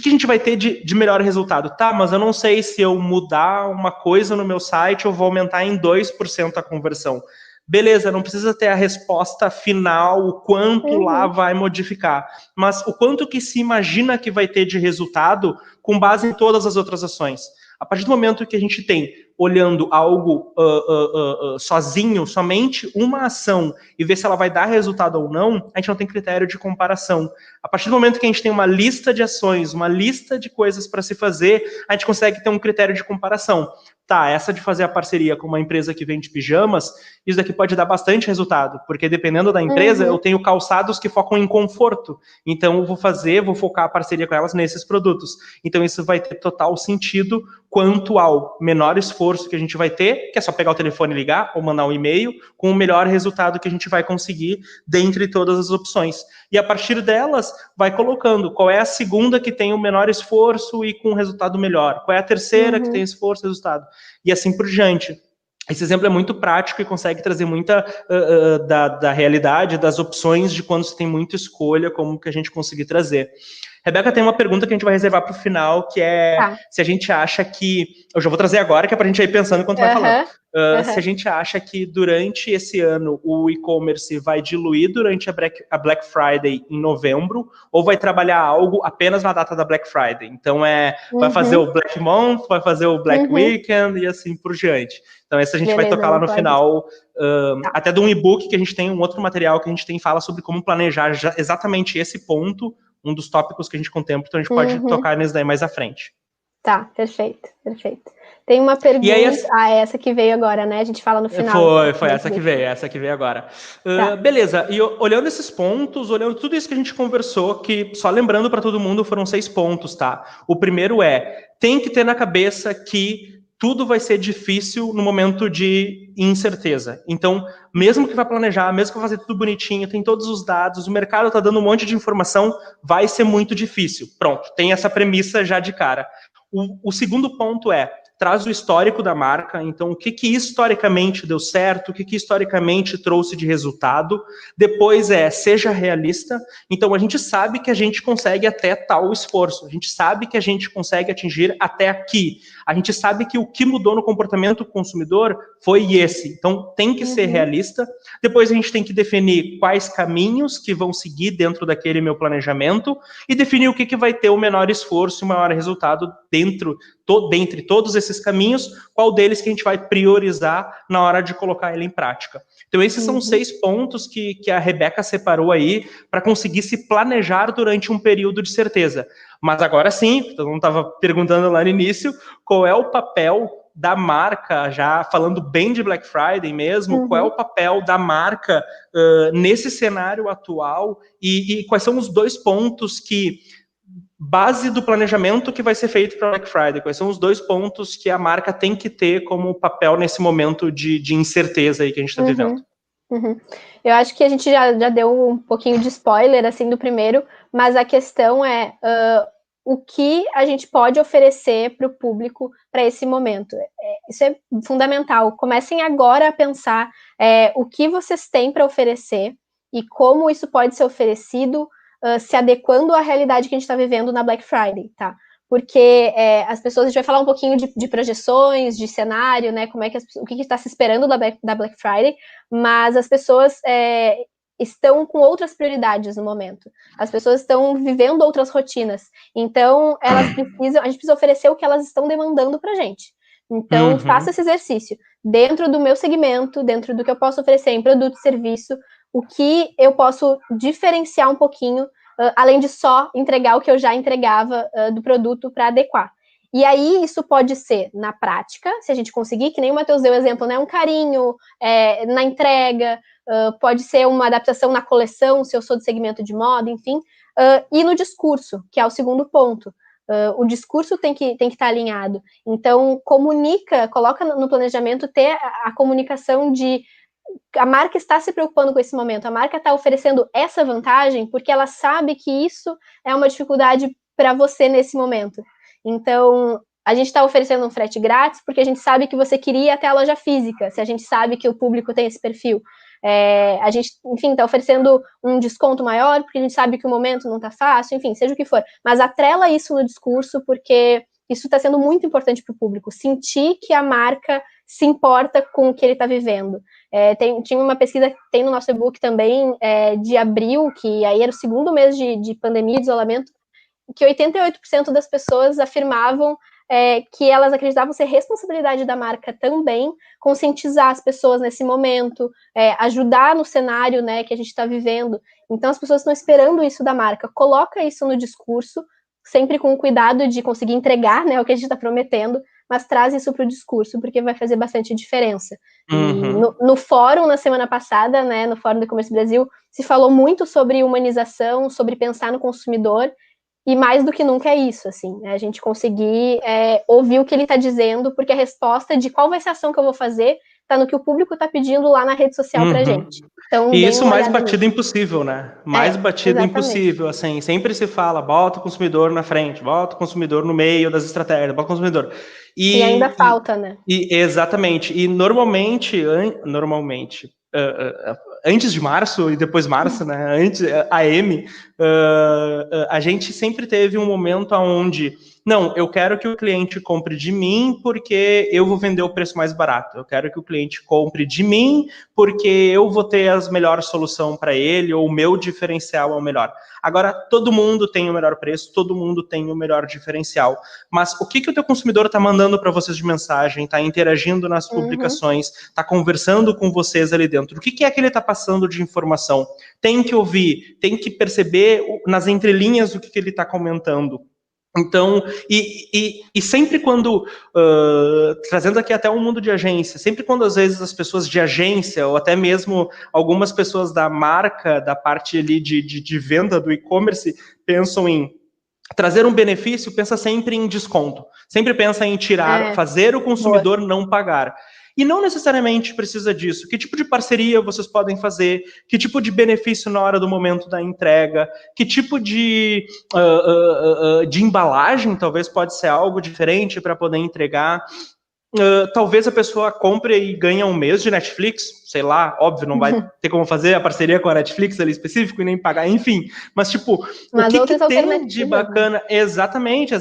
a gente vai ter de melhor resultado? Tá, mas eu não sei se eu mudar uma coisa no meu site, eu vou aumentar em 2% a conversão. Beleza, não precisa ter a resposta final, o quanto lá vai modificar, mas o quanto que se imagina que vai ter de resultado com base em todas as outras ações. A partir do momento que a gente tem, olhando algo sozinho, somente uma ação, e ver se ela vai dar resultado ou não, a gente não tem critério de comparação. A partir do momento que a gente tem uma lista de ações, uma lista de coisas para se fazer, a gente consegue ter um critério de comparação. Tá, essa de fazer a parceria com uma empresa que vende pijamas, isso daqui pode dar bastante resultado, porque dependendo da empresa, eu tenho calçados que focam em conforto. Então, eu vou focar a parceria com elas nesses produtos. Então, isso vai ter total sentido quanto ao menor esforço que a gente vai ter, que é só pegar o telefone e ligar, ou mandar um e-mail, com o melhor resultado que a gente vai conseguir dentre todas as opções. E a partir delas, vai colocando qual é a segunda que tem o menor esforço e com um resultado melhor, qual é a terceira que tem esforço e resultado, e assim por diante. Esse exemplo é muito prático e consegue trazer muita da realidade, das opções de quando você tem muita escolha, como que a gente conseguir trazer. Rebeca, tem uma pergunta que a gente vai reservar para o final, que é se a gente acha que... Eu já vou trazer agora, que é para a gente ir pensando enquanto vai falando. Se a gente acha que durante esse ano o e-commerce vai diluir durante a Black Friday em novembro, ou vai trabalhar algo apenas na data da Black Friday. Então, vai fazer o Black Month, vai fazer o Black Weekend e assim por diante. Então, essa a gente vai tocar lá no final, até de um e-book que a gente tem, um outro material que a gente tem, fala sobre como planejar exatamente esse ponto, um dos tópicos que a gente contempla, então a gente pode tocar nisso daí mais à frente. Tá, perfeito. Tem uma pergunta, essa que veio agora, né? A gente fala no final. Foi essa que veio agora. Beleza, e olhando esses pontos, olhando tudo isso que a gente conversou, que só lembrando para todo mundo, foram 6 pontos, tá? O primeiro tem que ter na cabeça que tudo vai ser difícil no momento de incerteza. Então, mesmo que vai planejar, mesmo que vai fazer tudo bonitinho, tem todos os dados, o mercado está dando um monte de informação, vai ser muito difícil. Pronto, tem essa premissa já de cara. O segundo ponto traz o histórico da marca, então o que historicamente deu certo, o que historicamente trouxe de resultado. Depois seja realista, então a gente sabe que a gente consegue até tal esforço, a gente sabe que a gente consegue atingir até aqui, a gente sabe que o que mudou no comportamento do consumidor foi esse, então tem que ser realista. Depois a gente tem que definir quais caminhos que vão seguir dentro daquele meu planejamento e definir o que vai ter o menor esforço e o maior resultado dentre todos esses caminhos, qual deles que a gente vai priorizar na hora de colocar ele em prática. Então, esses são 6 pontos que a Rebeca separou aí para conseguir se planejar durante um período de certeza. Mas agora sim, todo mundo estava perguntando lá no início, qual é o papel da marca, já falando bem de Black Friday mesmo, qual é o papel da marca nesse cenário atual e quais são os 2 pontos que base do planejamento que vai ser feito para Black Friday? Quais são os 2 pontos que a marca tem que ter como papel nesse momento de incerteza aí que a gente está vivendo? Eu acho que a gente já deu um pouquinho de spoiler assim do primeiro, mas a questão o que a gente pode oferecer para o público para esse momento. Isso é fundamental. Comecem agora a pensar o que vocês têm para oferecer e como isso pode ser oferecido se adequando à realidade que a gente está vivendo na Black Friday, tá? Porque as pessoas, a gente vai falar um pouquinho de projeções, de cenário, né? O que está se esperando da Black Friday, mas as pessoas estão com outras prioridades no momento. As pessoas estão vivendo outras rotinas. Então, a gente precisa oferecer o que elas estão demandando para a gente. Então, faça esse exercício. Dentro do meu segmento, dentro do que eu posso oferecer em produto e serviço, o que eu posso diferenciar um pouquinho, além de só entregar o que eu já entregava do produto para adequar. E aí, isso pode ser na prática, se a gente conseguir, que nem o Matheus deu o exemplo, né? Um carinho na entrega, pode ser uma adaptação na coleção, se eu sou do segmento de moda, enfim, e no discurso, que é o segundo ponto. O discurso tem que estar alinhado. Então, coloca no planejamento ter a comunicação de a marca está se preocupando com esse momento, a marca está oferecendo essa vantagem porque ela sabe que isso é uma dificuldade para você nesse momento. Então, a gente está oferecendo um frete grátis porque a gente sabe que você queria até a loja física, se a gente sabe que o público tem esse perfil. a gente, enfim, está oferecendo um desconto maior, porque a gente sabe que o momento não está fácil, enfim, seja o que for. Mas atrela isso no discurso, porque isso está sendo muito importante para o público, sentir que a marca se importa com o que ele está vivendo. Tinha uma pesquisa que tem no nosso e-book também, de abril, que aí era o segundo mês de pandemia, de isolamento, que 88% das pessoas afirmavam que elas acreditavam ser responsabilidade da marca também conscientizar as pessoas nesse momento, ajudar no cenário, né, que a gente está vivendo. Então as pessoas estão esperando isso da marca. Coloca isso no discurso, sempre com o cuidado de conseguir entregar, né, o que a gente está prometendo, mas traz isso para o discurso, porque vai fazer bastante diferença. Uhum. No fórum, na semana passada, né, no Fórum do E-Commerce Brasil, se falou muito sobre humanização, sobre pensar no consumidor, e mais do que nunca é isso, assim, né? A gente conseguir ouvir o que ele está dizendo, porque a resposta de qual vai ser a ação que eu vou fazer está no que o público está pedindo lá na rede social pra gente. Então, E deem isso uma mais olhada batido nisso. impossível, né? Mais batido Exatamente. impossível, assim, sempre se fala, bota o consumidor na frente, bota o consumidor no meio das estratégias, bota o consumidor. E ainda falta, né? Exatamente, e normalmente, antes de março e depois março, né, antes, AM, a gente sempre teve um momento onde, não, eu quero que o cliente compre de mim porque eu vou vender o preço mais barato, eu quero que o cliente compre de mim porque eu vou ter as melhores soluções para ele, ou o meu diferencial é o melhor. Agora, todo mundo tem o melhor preço, todo mundo tem o melhor diferencial, mas o que o teu consumidor está mandando para vocês de mensagem, está interagindo nas publicações, está conversando com vocês ali dentro, o que é que ele está passando de informação? Tem que ouvir, tem que perceber nas entrelinhas o que ele está comentando. Então, e sempre quando, trazendo aqui até o mundo de agência, sempre quando às vezes as pessoas de agência, ou até mesmo algumas pessoas da marca, da parte ali de venda do e-commerce, pensam em trazer um benefício, pensa sempre em desconto. Sempre pensa em tirar, fazer o consumidor não pagar. E não necessariamente precisa disso. Que tipo de parceria vocês podem fazer? Que tipo de benefício na hora do momento da entrega? Que tipo de embalagem talvez pode ser algo diferente para poder entregar? Talvez a pessoa compre e ganhe um mês de Netflix, sei lá, óbvio, não vai ter como fazer a parceria com a Netflix ali específico e nem pagar, enfim. Mas, tipo, mas o que tem de alternativas, bacana? né? Exatamente,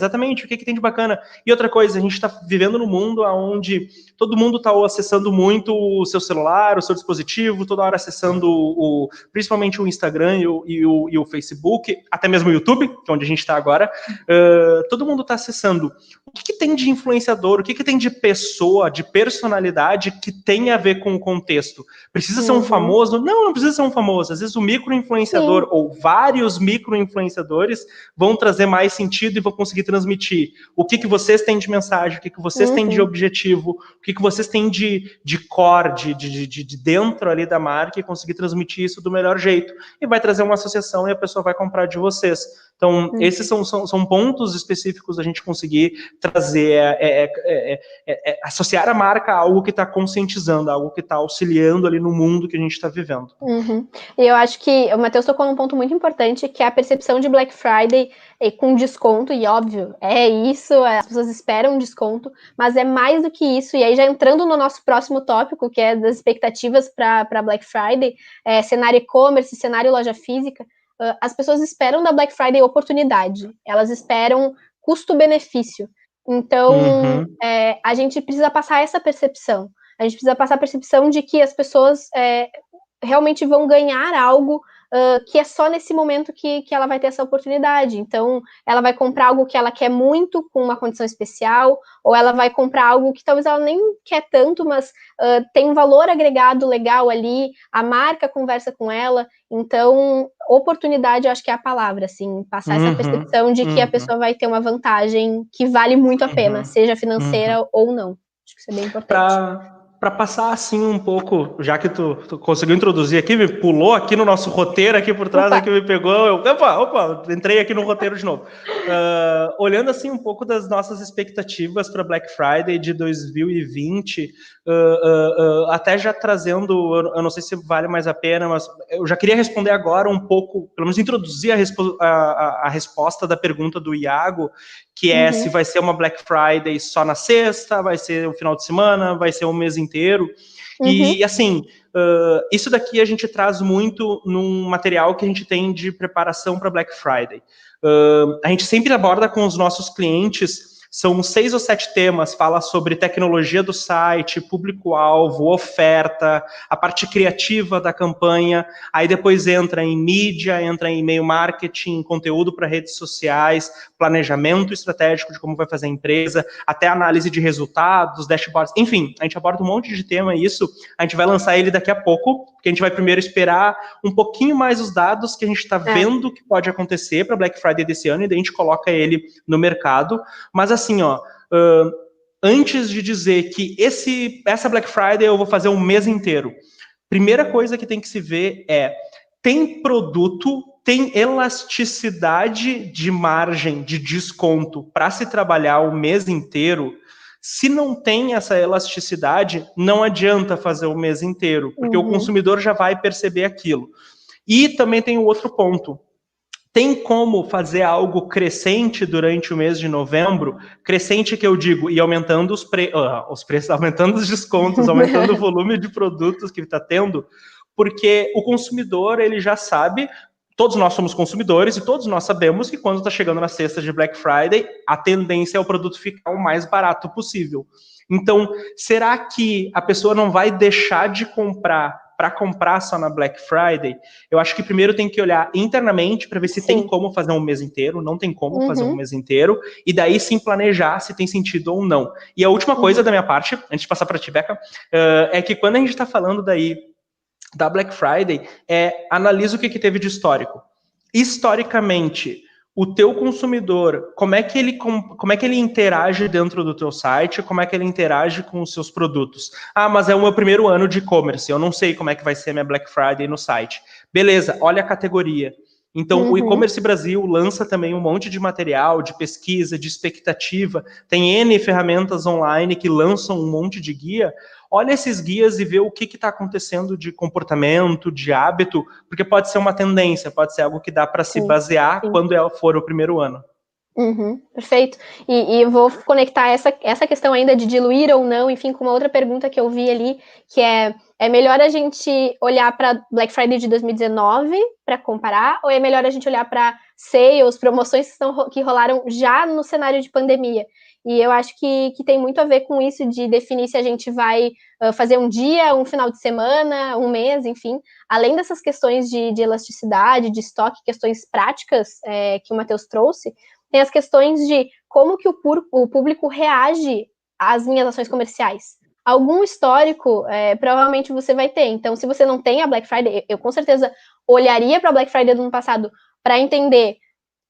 o que tem de bacana? E outra coisa, a gente está vivendo num mundo onde todo mundo está acessando muito o seu celular, o seu dispositivo, toda hora acessando principalmente o Instagram e o Facebook, até mesmo o YouTube, que é onde a gente está agora. Todo mundo está acessando. O que tem de influenciador, o que tem de pessoa, de personalidade que tem a ver com o contexto? Precisa ser um famoso? Não precisa ser um famoso. Às vezes o micro-influenciador ou vários micro-influenciadores vão trazer mais sentido e vão conseguir transmitir o que vocês têm de mensagem, o que vocês têm de objetivo, o que vocês têm de core, de dentro ali da marca e conseguir transmitir isso do melhor jeito. E vai trazer uma associação e a pessoa vai comprar de vocês. Então, esses são pontos específicos da gente conseguir trazer, associar a marca a algo que está conscientizando, algo que está auxiliando ali no mundo que a gente está vivendo. E eu acho que o Matheus tocou num ponto muito importante, que é a percepção de Black Friday com desconto, e óbvio, é isso, as pessoas esperam um desconto, mas é mais do que isso, e aí já entrando no nosso próximo tópico, que é das expectativas para Black Friday, cenário e-commerce, cenário loja física, as pessoas esperam da Black Friday oportunidade, elas esperam custo-benefício. Então, a gente precisa passar essa percepção. A gente precisa passar a percepção de que as pessoas realmente vão ganhar algo que é só nesse momento que ela vai ter essa oportunidade. Então, ela vai comprar algo que ela quer muito, com uma condição especial, ou ela vai comprar algo que talvez ela nem quer tanto, mas tem um valor agregado legal ali, a marca conversa com ela. Então, oportunidade, eu acho que é a palavra, assim, passar essa percepção de que a pessoa vai ter uma vantagem que vale muito a pena, seja financeira ou não. Acho que isso é bem importante. Para passar assim um pouco, já que tu conseguiu introduzir aqui, me pulou aqui no nosso roteiro aqui por trás, aqui me pegou, opa, entrei aqui no roteiro de novo. Olhando assim um pouco das nossas expectativas para Black Friday de 2020, até já trazendo, eu não sei se vale mais a pena, mas eu já queria responder agora um pouco, pelo menos introduzir a resposta da pergunta do Iago, que é se vai ser uma Black Friday só na sexta, vai ser o final de semana, vai ser o mês inteiro. E, assim, isso daqui a gente traz muito num material que a gente tem de preparação para Black Friday. A gente sempre aborda com os nossos clientes, são 6 ou 7 temas, fala sobre tecnologia do site, público-alvo, oferta, a parte criativa da campanha, aí depois entra em mídia, entra em e-mail marketing, conteúdo para redes sociais, planejamento estratégico de como vai fazer a empresa, até análise de resultados, dashboards, enfim, a gente aborda um monte de tema e isso a gente vai lançar ele daqui a pouco, porque a gente vai primeiro esperar um pouquinho mais os dados que a gente está vendo que pode acontecer para Black Friday desse ano, e daí a gente coloca ele no mercado. Mas assim, antes de dizer que essa Black Friday eu vou fazer um mês inteiro, primeira coisa que tem que se ver tem produto, tem elasticidade de margem de desconto para se trabalhar o mês inteiro? Se não tem essa elasticidade, não adianta fazer o mês inteiro, porque o consumidor já vai perceber aquilo. E também tem o outro ponto. Tem como fazer algo crescente durante o mês de novembro? Crescente que eu digo, e aumentando os preços, aumentando os descontos, aumentando o volume de produtos que está tendo, porque o consumidor, ele já sabe, todos nós somos consumidores e todos nós sabemos que quando está chegando na sexta de Black Friday, a tendência é o produto ficar o mais barato possível. Então, será que a pessoa não vai deixar de comprar para comprar só na Black Friday? Eu acho que primeiro tem que olhar internamente para ver se tem como fazer um mês inteiro, não tem como fazer um mês inteiro, e daí sim planejar se tem sentido ou não. E a última coisa da minha parte, antes de passar para ti, Becca, é que quando a gente está falando daí da Black Friday, analisa o que teve de histórico. Historicamente, o teu consumidor, como é que ele interage dentro do teu site, como é que ele interage com os seus produtos? Ah, mas é o meu primeiro ano de e-commerce, eu não sei como é que vai ser a minha Black Friday no site. Beleza, olha a categoria. Então, o E-Commerce Brasil lança também um monte de material, de pesquisa, de expectativa, tem N ferramentas online que lançam um monte de guia. Olha esses guias e vê o que está acontecendo de comportamento, de hábito, porque pode ser uma tendência, pode ser algo que dá para se basear quando for o primeiro ano. Perfeito. E eu vou conectar essa questão ainda de diluir ou não, enfim, com uma outra pergunta que eu vi ali, que é melhor a gente olhar para Black Friday de 2019 para comparar, ou é melhor a gente olhar para sales, promoções que rolaram já no cenário de pandemia? E eu acho que tem muito a ver com isso de definir se a gente vai fazer um dia, um final de semana, um mês, enfim. Além dessas questões de elasticidade, de estoque, questões práticas que o Matheus trouxe, tem as questões de como que o público reage às minhas ações comerciais. Algum histórico, provavelmente você vai ter. Então, se você não tem a Black Friday, eu com certeza olharia para a Black Friday do ano passado para entender,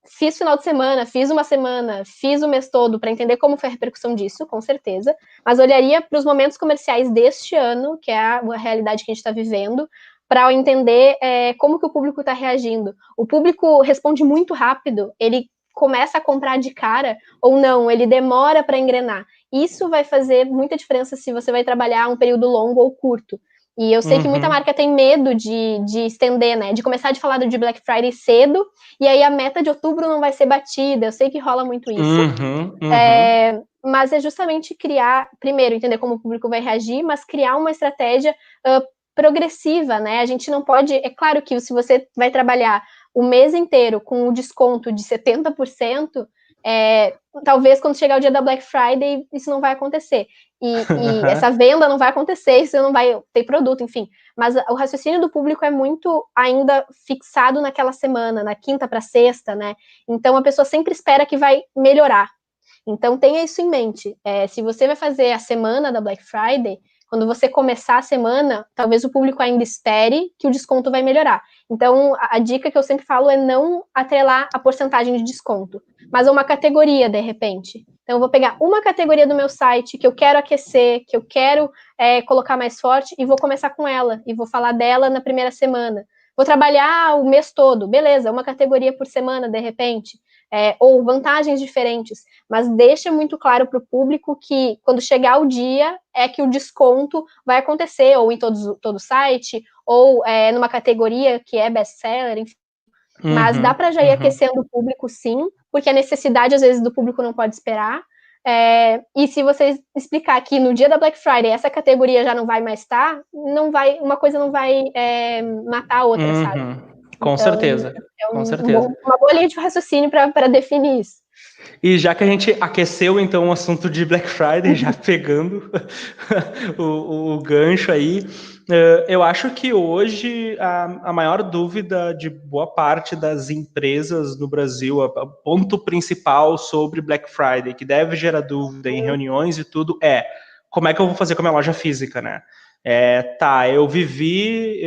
fiz final de semana, fiz uma semana, fiz o mês todo, para entender como foi a repercussão disso, com certeza. Mas olharia para os momentos comerciais deste ano, que é a realidade que a gente está vivendo, para entender como que o público está reagindo. O público responde muito rápido, ele começa a comprar de cara ou não, ele demora para engrenar. Isso vai fazer muita diferença se você vai trabalhar um período longo ou curto. E eu sei que muita marca tem medo de estender, né? De começar de falar de Black Friday cedo, e aí a meta de outubro não vai ser batida. Eu sei que rola muito isso. Mas é justamente criar, primeiro, entender como o público vai reagir, mas criar uma estratégia progressiva, né? A gente não pode... É claro que se você vai trabalhar o mês inteiro com o desconto de 70%, talvez quando chegar o dia da Black Friday, isso não vai acontecer. E essa venda não vai acontecer, isso não vai ter produto, enfim. Mas o raciocínio do público é muito ainda fixado naquela semana, na quinta para sexta, né? Então a pessoa sempre espera que vai melhorar. Então tenha isso em mente. Se você vai fazer a semana da Black Friday, quando você começar a semana, talvez o público ainda espere que o desconto vai melhorar. Então, a dica que eu sempre falo é não atrelar a porcentagem de desconto, mas a uma categoria, de repente. Então, eu vou pegar uma categoria do meu site que eu quero aquecer, que eu quero colocar mais forte, e vou começar com ela, e vou falar dela na primeira semana. Vou trabalhar o mês todo, beleza, uma categoria por semana, de repente. Ou vantagens diferentes, mas deixa muito claro para o público que quando chegar o dia é que o desconto vai acontecer, ou em todo o site, ou numa categoria que é best-seller, enfim. Mas dá para já ir aquecendo o público, sim, porque a necessidade, às vezes, do público não pode esperar, E se vocês explicar que no dia da Black Friday essa categoria já não vai mais estar, uma coisa não vai matar a outra, sabe? Com então, certeza. Com certeza. Uma boa linha de raciocínio para definir isso. E já que a gente aqueceu, então, o assunto de Black Friday, já pegando o gancho aí, eu acho que hoje a maior dúvida de boa parte das empresas no Brasil, o ponto principal sobre Black Friday, que deve gerar dúvida em reuniões e tudo, é como é que eu vou fazer com a minha loja física, né? Eu vivi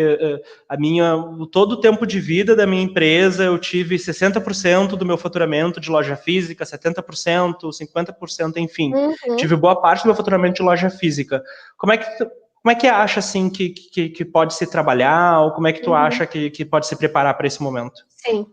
todo o tempo de vida da minha empresa, eu tive 60% do meu faturamento de loja física, 70%, 50%, enfim. Tive boa parte do meu faturamento de loja física. Como é que acha assim que pode se trabalhar, ou como é que tu acha que pode se preparar para esse momento? Sim.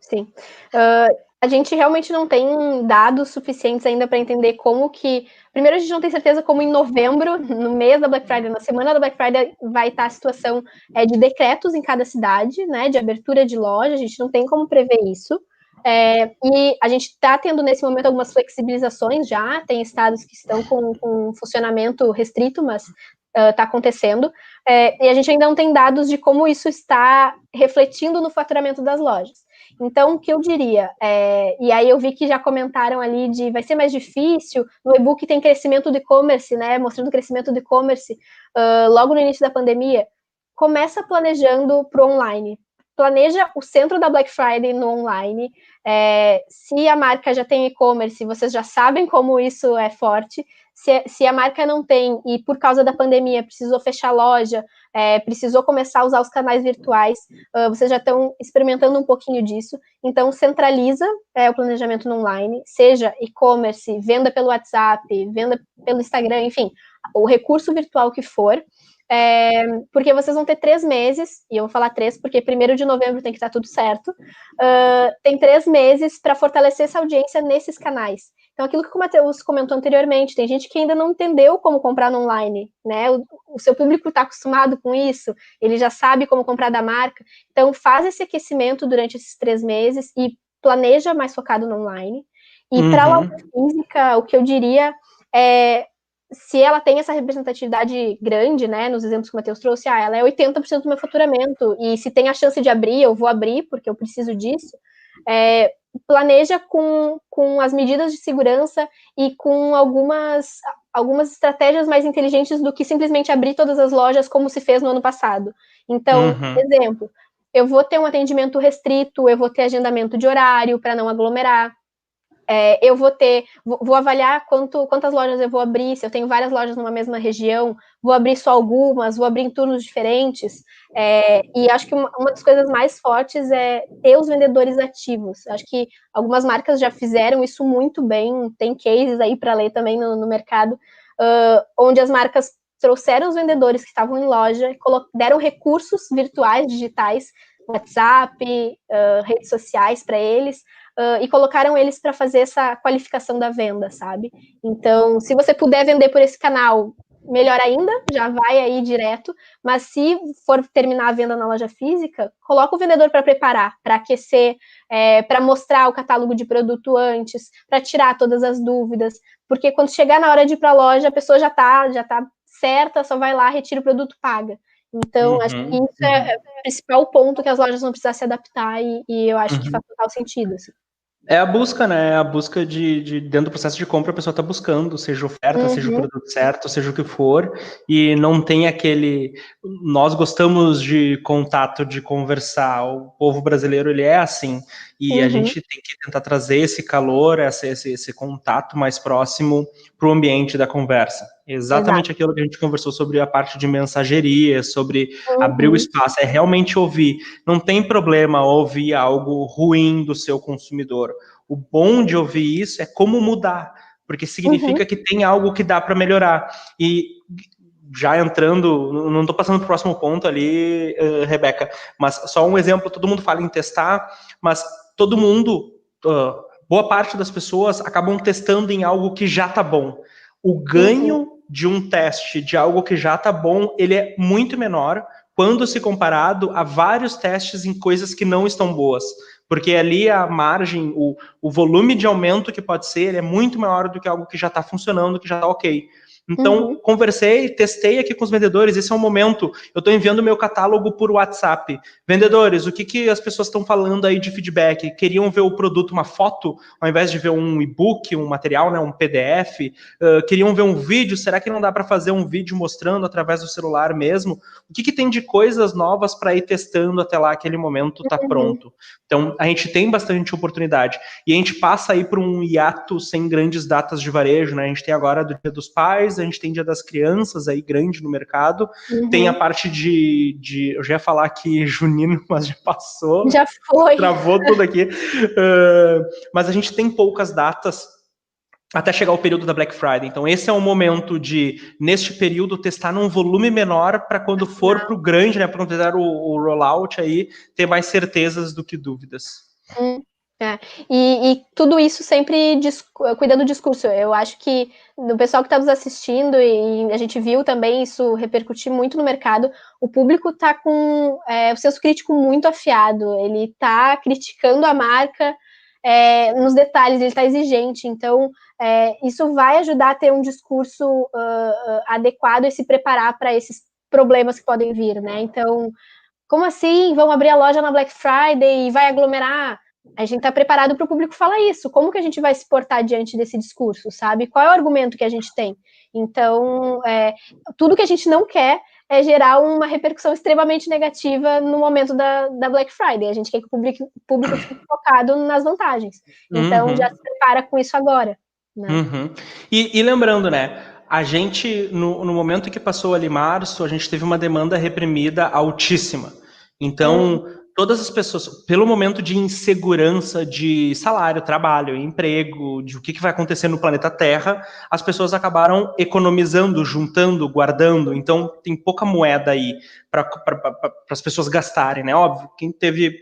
A gente realmente não tem dados suficientes ainda para entender como que... Primeiro, a gente não tem certeza como em novembro, no mês da Black Friday, na semana da Black Friday, vai estar a situação de decretos em cada cidade, né, de abertura de loja, a gente não tem como prever isso. E a gente está tendo, nesse momento, algumas flexibilizações já, tem estados que estão com funcionamento restrito, mas está acontecendo, e a gente ainda não tem dados de como isso está refletindo no faturamento das lojas. Então, o que eu diria, e aí eu vi que já comentaram ali vai ser mais difícil, no e-book tem crescimento do e-commerce, né, mostrando o crescimento do e-commerce logo no início da pandemia. Começa planejando para o online, planeja o centro da Black Friday no online, se a marca já tem e-commerce, vocês já sabem como isso é forte. Se a marca não tem e por causa da pandemia precisou fechar a loja, precisou começar a usar os canais virtuais, vocês já estão experimentando um pouquinho disso, então centraliza o planejamento no online, seja e-commerce, venda pelo WhatsApp, venda pelo Instagram, enfim, o recurso virtual que for, porque vocês vão ter 3 meses, e eu vou falar 3 porque 1º de novembro tem que estar tudo certo, tem 3 meses para fortalecer essa audiência nesses canais. Então, aquilo que o Matheus comentou anteriormente, tem gente que ainda não entendeu como comprar no online, né? O seu público está acostumado com isso, ele já sabe como comprar da marca. Então, faz esse aquecimento durante esses 3 meses e planeja mais focado no online. E para a loja física, o que eu diria se ela tem essa representatividade grande, né, nos exemplos que o Matheus trouxe, ela é 80% do meu faturamento, e se tem a chance de abrir, eu vou abrir, porque eu preciso disso, planeja com as medidas de segurança e com algumas estratégias mais inteligentes do que simplesmente abrir todas as lojas como se fez no ano passado. Então, exemplo, eu vou ter um atendimento restrito, eu vou ter agendamento de horário para não aglomerar, eu vou avaliar quantas lojas eu vou abrir, se eu tenho várias lojas numa mesma região, vou abrir só algumas, vou abrir em turnos diferentes, e acho que uma das coisas mais fortes é ter os vendedores ativos. Acho que algumas marcas já fizeram isso muito bem, tem cases aí para ler também no mercado, onde as marcas trouxeram os vendedores que estavam em loja, deram recursos virtuais, digitais, WhatsApp, redes sociais para eles, e colocaram eles para fazer essa qualificação da venda, sabe? Então, se você puder vender por esse canal, melhor ainda, já vai aí direto, mas se for terminar a venda na loja física, coloca o vendedor para preparar, para aquecer, para mostrar o catálogo de produto antes, para tirar todas as dúvidas, porque quando chegar na hora de ir para a loja, a pessoa já tá certa, só vai lá, retira o produto, paga. Então, acho que isso é o principal ponto que as lojas vão precisar se adaptar, e eu acho que faz total sentido, assim. É a busca, né? É a busca de dentro do processo de compra, a pessoa está buscando, seja oferta, seja o produto certo, seja o que for, e não tem aquele... Nós gostamos de contato, de conversar, o povo brasileiro, ele é assim, e a gente tem que tentar trazer esse calor, esse contato mais próximo para o ambiente da conversa. Exatamente aquilo que a gente conversou sobre a parte de mensageria, sobre abrir o espaço, é realmente ouvir. Não tem problema ouvir algo ruim do seu consumidor. O bom de ouvir isso é como mudar, porque significa que tem algo que dá para melhorar. E já entrando, não estou passando para o próximo ponto ali, Rebeca, mas só um exemplo, todo mundo fala em testar, mas todo mundo, boa parte das pessoas acabam testando em algo que já está bom. O ganho de um teste de algo que já está bom, ele é muito menor quando se comparado a vários testes em coisas que não estão boas. porque ali a margem, o volume de aumento que pode ser, ele é muito maior do que algo que já está funcionando, que já está ok. Então, conversei, testei aqui com os vendedores, esse é um momento, eu estou enviando meu catálogo por WhatsApp. Vendedores, o que as pessoas estão falando aí de feedback? Queriam ver o produto, uma foto, ao invés de ver um e-book, um material, né, um PDF? Queriam ver um vídeo? Será que não dá para fazer um vídeo mostrando através do celular mesmo? O que tem de coisas novas para ir testando até lá aquele momento tá pronto? Então, a gente tem bastante oportunidade. E a gente passa aí por um hiato sem grandes datas de varejo, né? A gente tem agora do Dia dos Pais, a gente tem Dia das Crianças aí grande no mercado, tem a parte eu já ia falar aqui junino, mas já passou. Já foi. Travou tudo aqui. Mas a gente tem poucas datas até chegar o período da Black Friday. Então, esse é um momento de, neste período, testar num volume menor para quando for para o grande, né, para quando fizer o rollout aí, ter mais certezas do que dúvidas. E tudo isso sempre cuidando do discurso. Eu acho que o pessoal que está nos assistindo, e a gente viu também isso repercutir muito no mercado, o público está com o senso crítico muito afiado, ele está criticando a marca nos detalhes, ele está exigente, então isso vai ajudar a ter um discurso adequado e se preparar para esses problemas que podem vir, né? Então, como assim? Vamos abrir a loja na Black Friday e vai aglomerar? A gente está preparado para o público falar isso. Como que a gente vai se portar diante desse discurso, sabe? Qual é o argumento que a gente tem? Então, tudo que a gente não quer é gerar uma repercussão extremamente negativa no momento da Black Friday. A gente quer que o público fique focado nas vantagens. Então, já se prepara com isso agora. Né? E lembrando, né? A gente, no momento que passou ali março, a gente teve uma demanda reprimida altíssima. Então, todas as pessoas, pelo momento de insegurança de salário, trabalho, emprego, de o que vai acontecer no planeta Terra, as pessoas acabaram economizando, juntando, guardando. Então, tem pouca moeda aí para as pessoas gastarem, né? Óbvio, quem teve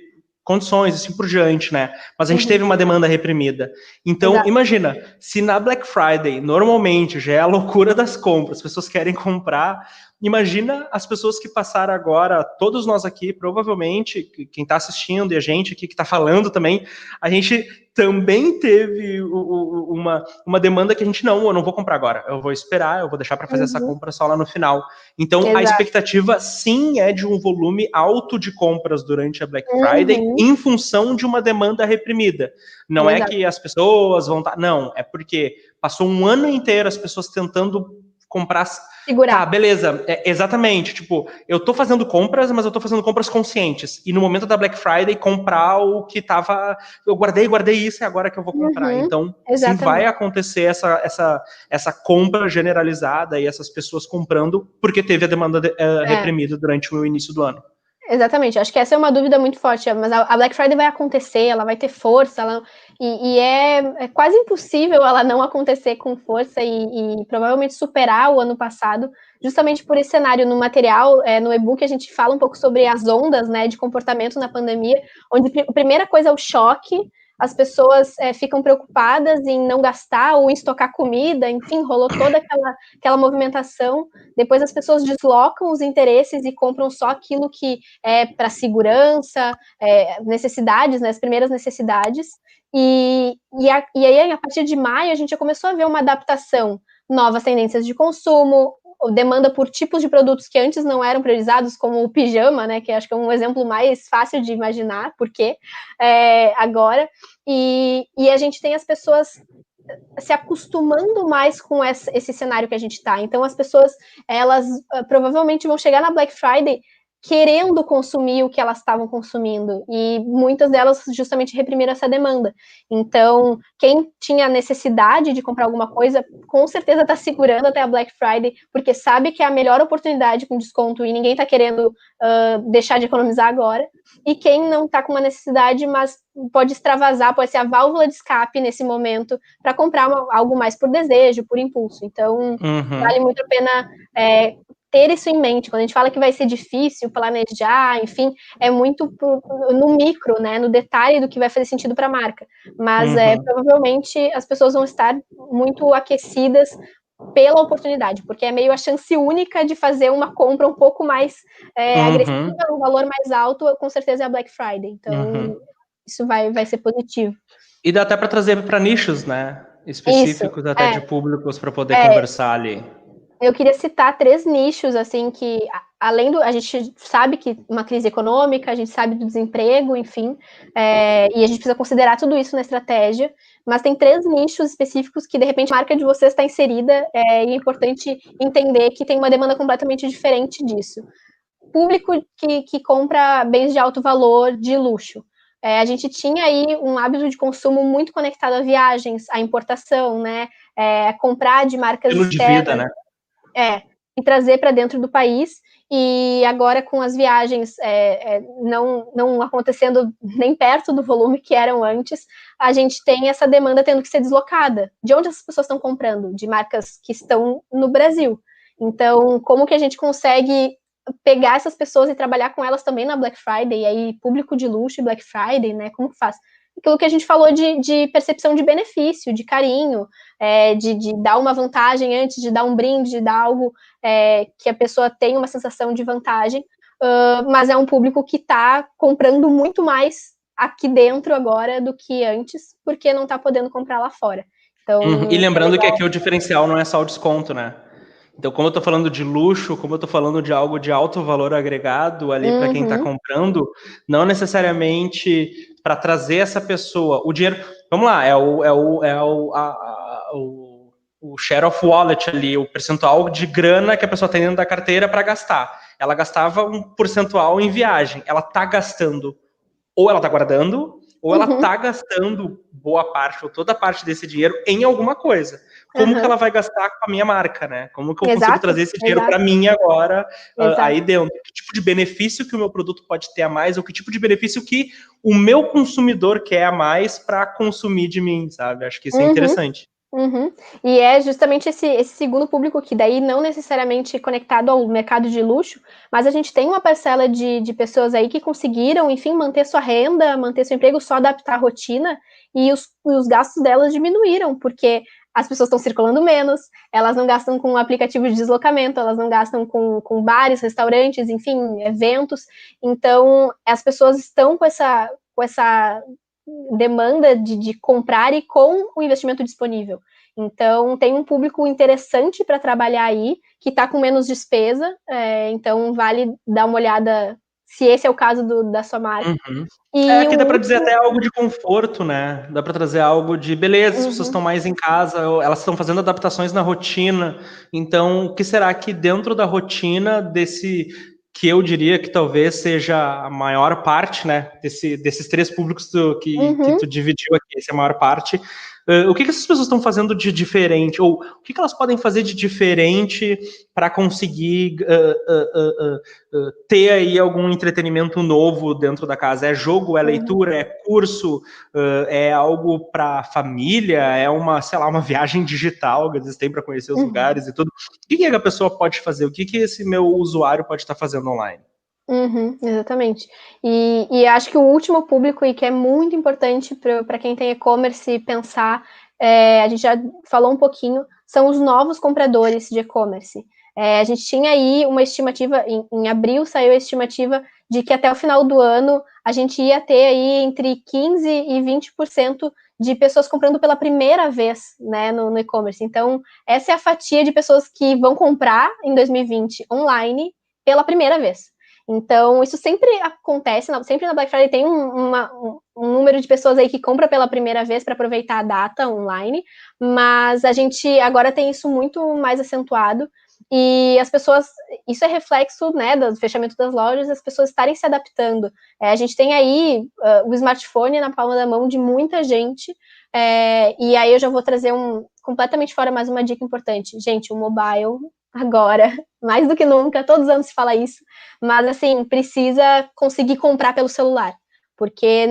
condições, assim por diante, né? Mas a gente teve uma demanda reprimida. Então, imagina, se na Black Friday, normalmente, já é a loucura das compras, as pessoas querem comprar, imagina as pessoas que passaram agora, todos nós aqui, provavelmente, quem está assistindo e a gente aqui que está falando também, a gente também teve uma demanda que a gente, eu não vou comprar agora, eu vou esperar, eu vou deixar para fazer essa compra só lá no final. Então, a expectativa, sim, é de um volume alto de compras durante a Black Friday, em função de uma demanda reprimida. Não é que as pessoas vão estar... Não, é porque passou um ano inteiro as pessoas tentando comprar... Segurar. Tá, beleza, exatamente, tipo, eu tô fazendo compras, mas eu tô fazendo compras conscientes, e no momento da Black Friday, comprar o que tava, eu guardei isso, é agora que eu vou comprar, então, sim, vai acontecer essa compra generalizada, e essas pessoas comprando, porque teve a demanda reprimida durante o início do ano. Exatamente, acho que essa é uma dúvida muito forte, mas a Black Friday vai acontecer, ela vai ter força, e é quase impossível ela não acontecer com força e provavelmente superar o ano passado, justamente por esse cenário. No material, no e-book, a gente fala um pouco sobre as ondas, né, de comportamento na pandemia, onde a primeira coisa é o choque, as pessoas ficam preocupadas em não gastar ou em estocar comida, enfim, rolou toda aquela movimentação. Depois as pessoas deslocam os interesses e compram só aquilo que é para segurança, necessidades, né, as primeiras necessidades. E aí, a partir de maio, a gente já começou a ver uma adaptação, novas tendências de consumo, demanda por tipos de produtos que antes não eram priorizados, como o pijama, né, que acho que é um exemplo mais fácil de imaginar, porque agora, e a gente tem as pessoas se acostumando mais com esse cenário que a gente está. Então, as pessoas, elas provavelmente vão chegar na Black Friday querendo consumir o que elas estavam consumindo, e muitas delas justamente reprimiram essa demanda. Então, quem tinha necessidade de comprar alguma coisa, com certeza está segurando até a Black Friday, porque sabe que é a melhor oportunidade com desconto, e ninguém está querendo deixar de economizar agora. E quem não está com uma necessidade, mas pode extravasar, pode ser a válvula de escape nesse momento, para comprar algo mais por desejo, por impulso. Então, vale muito a pena ter isso em mente. Quando a gente fala que vai ser difícil planejar, enfim, é muito no micro, né, no detalhe do que vai fazer sentido para a marca. Mas provavelmente as pessoas vão estar muito aquecidas pela oportunidade, porque é meio a chance única de fazer uma compra um pouco mais agressiva, um valor mais alto, com certeza é a Black Friday. Então, isso vai ser positivo. E dá até para trazer para nichos, né? Específicos Isso, até de públicos para poder conversar ali. Eu queria citar 3 nichos, assim, que além do... A gente sabe que uma crise econômica, a gente sabe do desemprego, enfim, e a gente precisa considerar tudo isso na estratégia, mas tem 3 nichos específicos que, de repente, a marca de vocês está inserida, e é importante entender que tem uma demanda completamente diferente disso. Público que compra bens de alto valor, de luxo. A gente tinha aí um hábito de consumo muito conectado a viagens, à importação, né? Comprar de marcas Estilo de vida, externas. né? E trazer para dentro do país, e agora com as viagens não acontecendo nem perto do volume que eram antes, a gente tem essa demanda tendo que ser deslocada. De onde essas pessoas estão comprando? De marcas que estão no Brasil. Então, como que a gente consegue pegar essas pessoas e trabalhar com elas também na Black Friday, e aí público de luxo e Black Friday, né? Como que faz? Aquilo que a gente falou de percepção de benefício, de carinho, de dar uma vantagem antes, de dar um brinde, de dar algo que a pessoa tenha uma sensação de vantagem, mas é um público que está comprando muito mais aqui dentro agora do que antes, porque não está podendo comprar lá fora. Então, E lembrando que aqui o diferencial não é só o desconto, né? Então, como eu estou falando de luxo, como eu estou falando de algo de alto valor agregado ali para quem está comprando, não necessariamente para trazer essa pessoa. O dinheiro, vamos lá, o share of wallet ali, o percentual de grana que a pessoa tem dentro da carteira para gastar. Ela gastava um percentual em viagem. Ela está gastando, ou ela está guardando, ou ela está gastando boa parte ou toda parte desse dinheiro em alguma coisa. Como que ela vai gastar com a minha marca, né? Como que eu consigo trazer esse dinheiro para mim agora, aí dentro? Que tipo de benefício que o meu produto pode ter a mais, ou que tipo de benefício que o meu consumidor quer a mais para consumir de mim, sabe? Acho que isso é interessante. E é justamente esse segundo público que daí não necessariamente conectado ao mercado de luxo, mas a gente tem uma parcela de pessoas aí que conseguiram, enfim, manter sua renda, manter seu emprego, só adaptar a rotina, e os gastos delas diminuíram, porque as pessoas estão circulando menos, elas não gastam com aplicativo de deslocamento, elas não gastam com bares, restaurantes, enfim, eventos. Então, as pessoas estão com essa demanda de comprar e com o investimento disponível. Então, tem um público interessante para trabalhar aí, que está com menos despesa, então vale dar uma olhada se esse é o caso da sua marca. Aqui dá para dizer até algo de conforto, né? Dá para trazer algo de beleza, as pessoas estão mais em casa, elas estão fazendo adaptações na rotina. Então, o que será que dentro da rotina desse, que eu diria que talvez seja a maior parte, né? Desses 3 públicos que tu dividiu aqui, essa é a maior parte. O que essas pessoas estão fazendo de diferente? Ou o que elas podem fazer de diferente para conseguir ter aí algum entretenimento novo dentro da casa? É jogo, é leitura, é curso, é algo para família, é uma viagem digital que eles têm para conhecer os lugares e tudo. O que a pessoa pode fazer? O que esse meu usuário pode estar fazendo online? Exatamente. E acho que o último público, e que é muito importante para quem tem e-commerce pensar, a gente já falou um pouquinho, são os novos compradores de e-commerce. A gente tinha aí uma estimativa, em abril saiu a estimativa de que até o final do ano a gente ia ter aí entre 15% e 20% de pessoas comprando pela primeira vez, né, no e-commerce. Então, essa é a fatia de pessoas que vão comprar em 2020 online pela primeira vez. Então, isso sempre acontece, sempre na Black Friday tem um número de pessoas aí que compra pela primeira vez para aproveitar a data online, mas a gente agora tem isso muito mais acentuado, e as pessoas, isso é reflexo, né, do fechamento das lojas, as pessoas estarem se adaptando. A gente tem aí o smartphone na palma da mão de muita gente, e aí eu já vou trazer completamente fora mais uma dica importante. Gente, o mobile agora, mais do que nunca, todos os anos se fala isso, mas assim, precisa conseguir comprar pelo celular, porque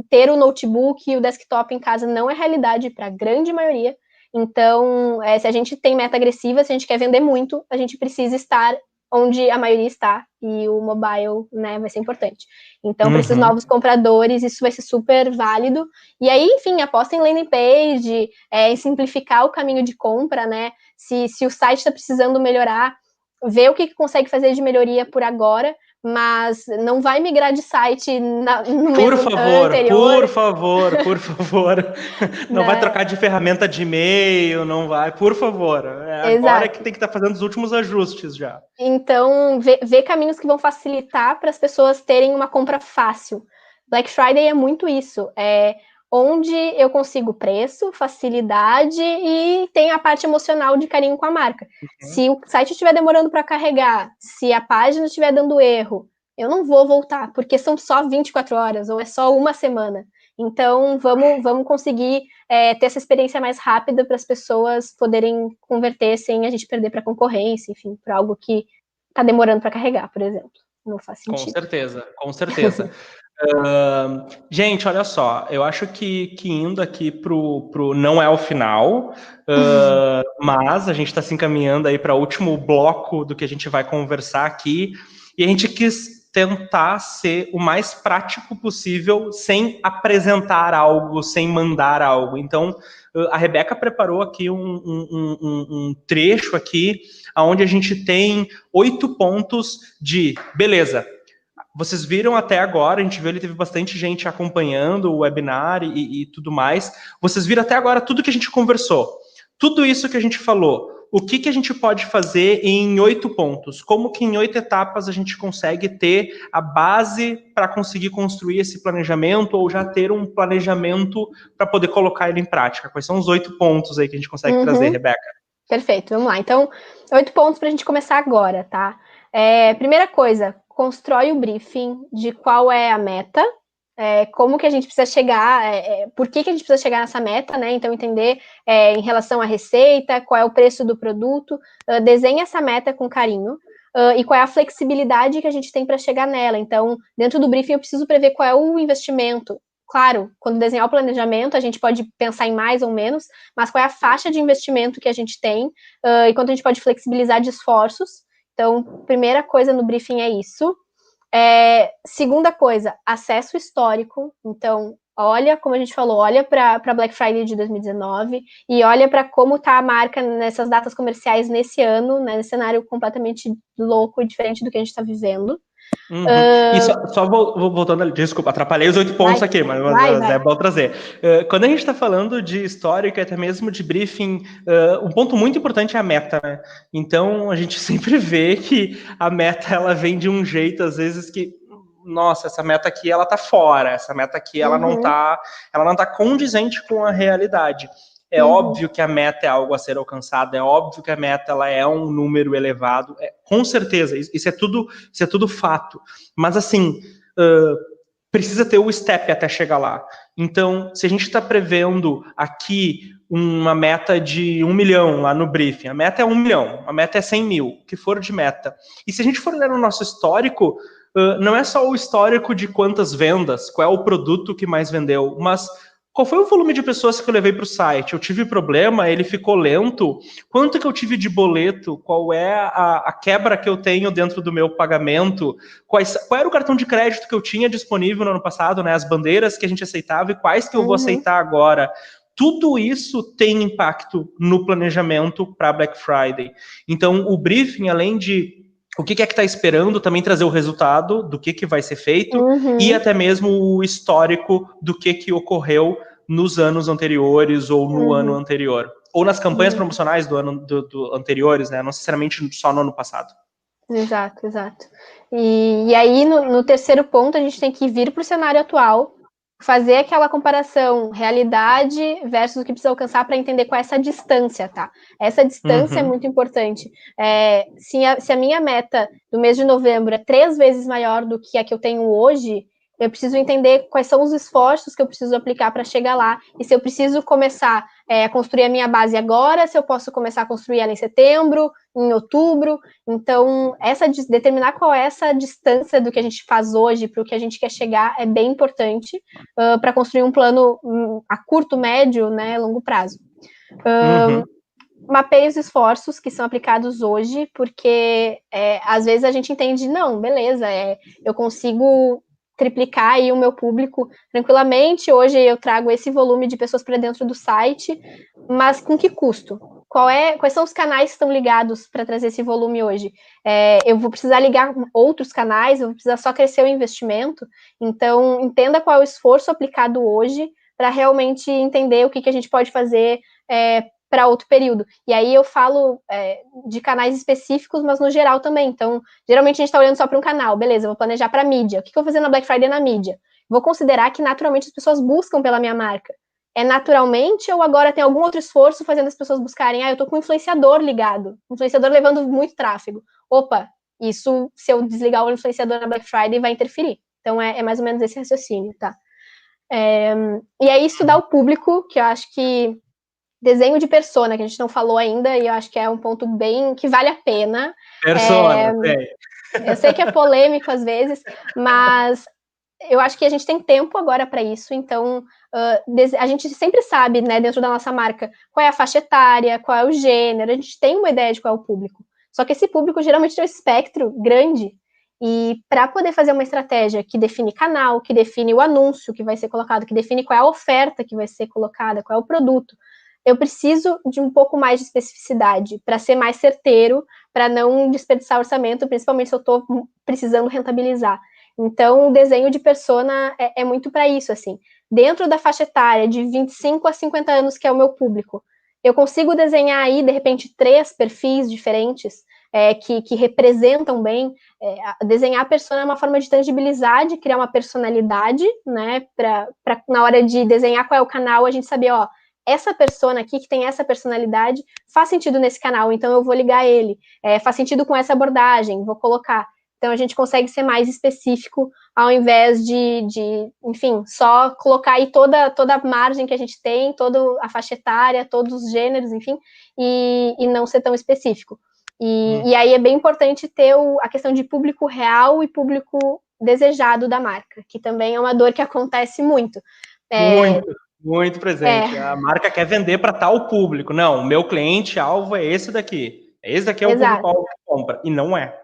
ter o notebook e o desktop em casa não é realidade para a grande maioria. Então, se a gente tem meta agressiva, se a gente quer vender muito, a gente precisa estar onde a maioria está, e o mobile, né, vai ser importante. Então, para esses novos compradores, isso vai ser super válido. E aí, enfim, aposta em landing page, em simplificar o caminho de compra, né? Se o site está precisando melhorar, ver o que consegue fazer de melhoria por agora, mas não vai migrar de site no Por mês favor, anterior. por favor. Não vai trocar de ferramenta de e-mail, não vai, por favor. Agora é que Exato. tem que estar fazendo os últimos ajustes já. Então, ver caminhos que vão facilitar para as pessoas terem uma compra fácil. Black Friday é muito isso, onde eu consigo preço, facilidade e tem a parte emocional de carinho com a marca. Se o site estiver demorando para carregar, se a página estiver dando erro, eu não vou voltar, porque são só 24 horas ou é só uma semana. Então, vamos conseguir ter essa experiência mais rápida para as pessoas poderem converter sem a gente perder para a concorrência, enfim, para algo que está demorando para carregar, por exemplo. Não faz sentido. Com certeza, com certeza. Gente, olha só, eu acho que indo aqui pro não é o final, mas a gente está se encaminhando aí para o último bloco do que a gente vai conversar aqui, e a gente quis tentar ser o mais prático possível, sem apresentar algo, sem mandar algo. Então, a Rebeca preparou aqui um trecho aqui, onde a gente tem 8 pontos de, beleza, vocês viram até agora, a gente viu, ele teve bastante gente acompanhando o webinar e tudo mais. Vocês viram até agora tudo que a gente conversou. Tudo isso que a gente falou. O que a gente pode fazer em 8 pontos? Como que em 8 etapas a gente consegue ter a base para conseguir construir esse planejamento ou já ter um planejamento para poder colocar ele em prática? Quais são os 8 pontos aí que a gente consegue trazer, Rebeca? Perfeito, vamos lá. Então, 8 pontos para a gente começar agora, tá? Primeira coisa, constrói o briefing de qual é a meta, como que a gente precisa chegar, por que a gente precisa chegar nessa meta, né? Então, entender em relação à receita, qual é o preço do produto, desenha essa meta com carinho, e qual é a flexibilidade que a gente tem para chegar nela. Então, dentro do briefing, eu preciso prever qual é o investimento. Claro, quando desenhar o planejamento, a gente pode pensar em mais ou menos, mas qual é a faixa de investimento que a gente tem, e quanto a gente pode flexibilizar de esforços. Então, primeira coisa no briefing é isso. Segunda coisa, acesso histórico. Então, olha, como a gente falou, olha para Black Friday de 2019 e olha para como está a marca nessas datas comerciais nesse ano, né, nesse cenário completamente louco e diferente do que a gente está vivendo. E só voltando ali, desculpa, atrapalhei os 8 pontos aqui, mas vai. É bom trazer. Quando a gente está falando de histórico e até mesmo de briefing, um ponto muito importante é a meta, né? Então, a gente sempre vê que a meta, ela vem de um jeito, às vezes, que nossa, essa meta aqui, ela tá fora, essa meta aqui, ela não tá condizente com a realidade. É óbvio que a meta é algo a ser alcançado, é óbvio que a meta ela é um número elevado, com certeza, isso é tudo fato. Mas assim, precisa ter o step até chegar lá. Então, se a gente está prevendo aqui uma meta de 1 milhão lá no briefing, a meta é 1 milhão, a meta é 100 mil, o que for de meta. E se a gente for ler no nosso histórico, não é só o histórico de quantas vendas, qual é o produto que mais vendeu, mas qual foi o volume de pessoas que eu levei para o site? Eu tive problema, ele ficou lento? Quanto que eu tive de boleto? Qual é a quebra que eu tenho dentro do meu pagamento? Qual era o cartão de crédito que eu tinha disponível no ano passado, né? As bandeiras que a gente aceitava e quais que eu vou aceitar agora? Tudo isso tem impacto no planejamento para Black Friday. Então, o briefing, além de o que é que está esperando, também trazer o resultado do que vai ser feito e até mesmo o histórico do que ocorreu nos anos anteriores ou no ano anterior. Ou nas campanhas promocionais do ano do anteriores, né? Não necessariamente só no ano passado. Exato. E aí, no terceiro ponto, a gente tem que vir para o cenário atual, fazer aquela comparação realidade versus o que precisa alcançar para entender qual é essa distância, tá? Essa distância é muito importante. Se a minha meta do mês de novembro é 3 vezes maior do que a que eu tenho hoje, eu preciso entender quais são os esforços que eu preciso aplicar para chegar lá, e se eu preciso começar a construir a minha base agora, se eu posso começar a construir ela em setembro, em outubro. Então, determinar qual é essa distância do que a gente faz hoje para o que a gente quer chegar é bem importante para construir um plano a curto, médio, né, longo prazo. Mapeie os esforços que são aplicados hoje, porque às vezes a gente entende, não, beleza, eu consigo triplicar aí o meu público tranquilamente, hoje eu trago esse volume de pessoas para dentro do site, mas com que custo? quais são os canais que estão ligados para trazer esse volume hoje? Eu vou precisar ligar outros canais, eu vou precisar só crescer o investimento. Então, entenda qual é o esforço aplicado hoje para realmente entender o que a gente pode fazer para outro período. E aí eu falo de canais específicos, mas no geral também. Então, geralmente a gente está olhando só para um canal. Beleza, eu vou planejar para mídia. O que eu vou fazer na Black Friday na mídia? Vou considerar que naturalmente as pessoas buscam pela minha marca. É naturalmente ou agora tem algum outro esforço fazendo as pessoas buscarem? Eu tô com um influenciador ligado, influenciador levando muito tráfego. Opa, isso, se eu desligar o influenciador na Black Friday, vai interferir. Então, é mais ou menos esse raciocínio, tá? E aí, estudar o público, que eu acho que desenho de persona, que a gente não falou ainda, e eu acho que é um ponto bem, que vale a pena. Persona, eu sei que é polêmico às vezes, mas eu acho que a gente tem tempo agora para isso, então a gente sempre sabe, né, dentro da nossa marca, qual é a faixa etária, qual é o gênero, a gente tem uma ideia de qual é o público. Só que esse público geralmente tem um espectro grande, e para poder fazer uma estratégia que define canal, que define o anúncio que vai ser colocado, que define qual é a oferta que vai ser colocada, qual é o produto, eu preciso de um pouco mais de especificidade para ser mais certeiro, para não desperdiçar orçamento, principalmente se eu estou precisando rentabilizar. Então, o desenho de persona é muito para isso, assim. Dentro da faixa etária de 25 a 50 anos, que é o meu público, eu consigo desenhar aí, de repente, 3 perfis diferentes que representam bem. Desenhar a persona é uma forma de tangibilizar, de criar uma personalidade, né? Para na hora de desenhar qual é o canal, a gente saber, ó, essa persona aqui, que tem essa personalidade, faz sentido nesse canal, então eu vou ligar ele. Faz sentido com essa abordagem, vou colocar. Então, a gente consegue ser mais específico, ao invés de enfim, só colocar aí toda a margem que a gente tem, toda a faixa etária, todos os gêneros, enfim, e não ser tão específico. E aí é bem importante ter a questão de público real e público desejado da marca, que também é uma dor que acontece muito. Muito presente. A marca quer vender para tal público. Não, o meu cliente-alvo é esse daqui. Esse daqui é o público-alvo que compra. E não é.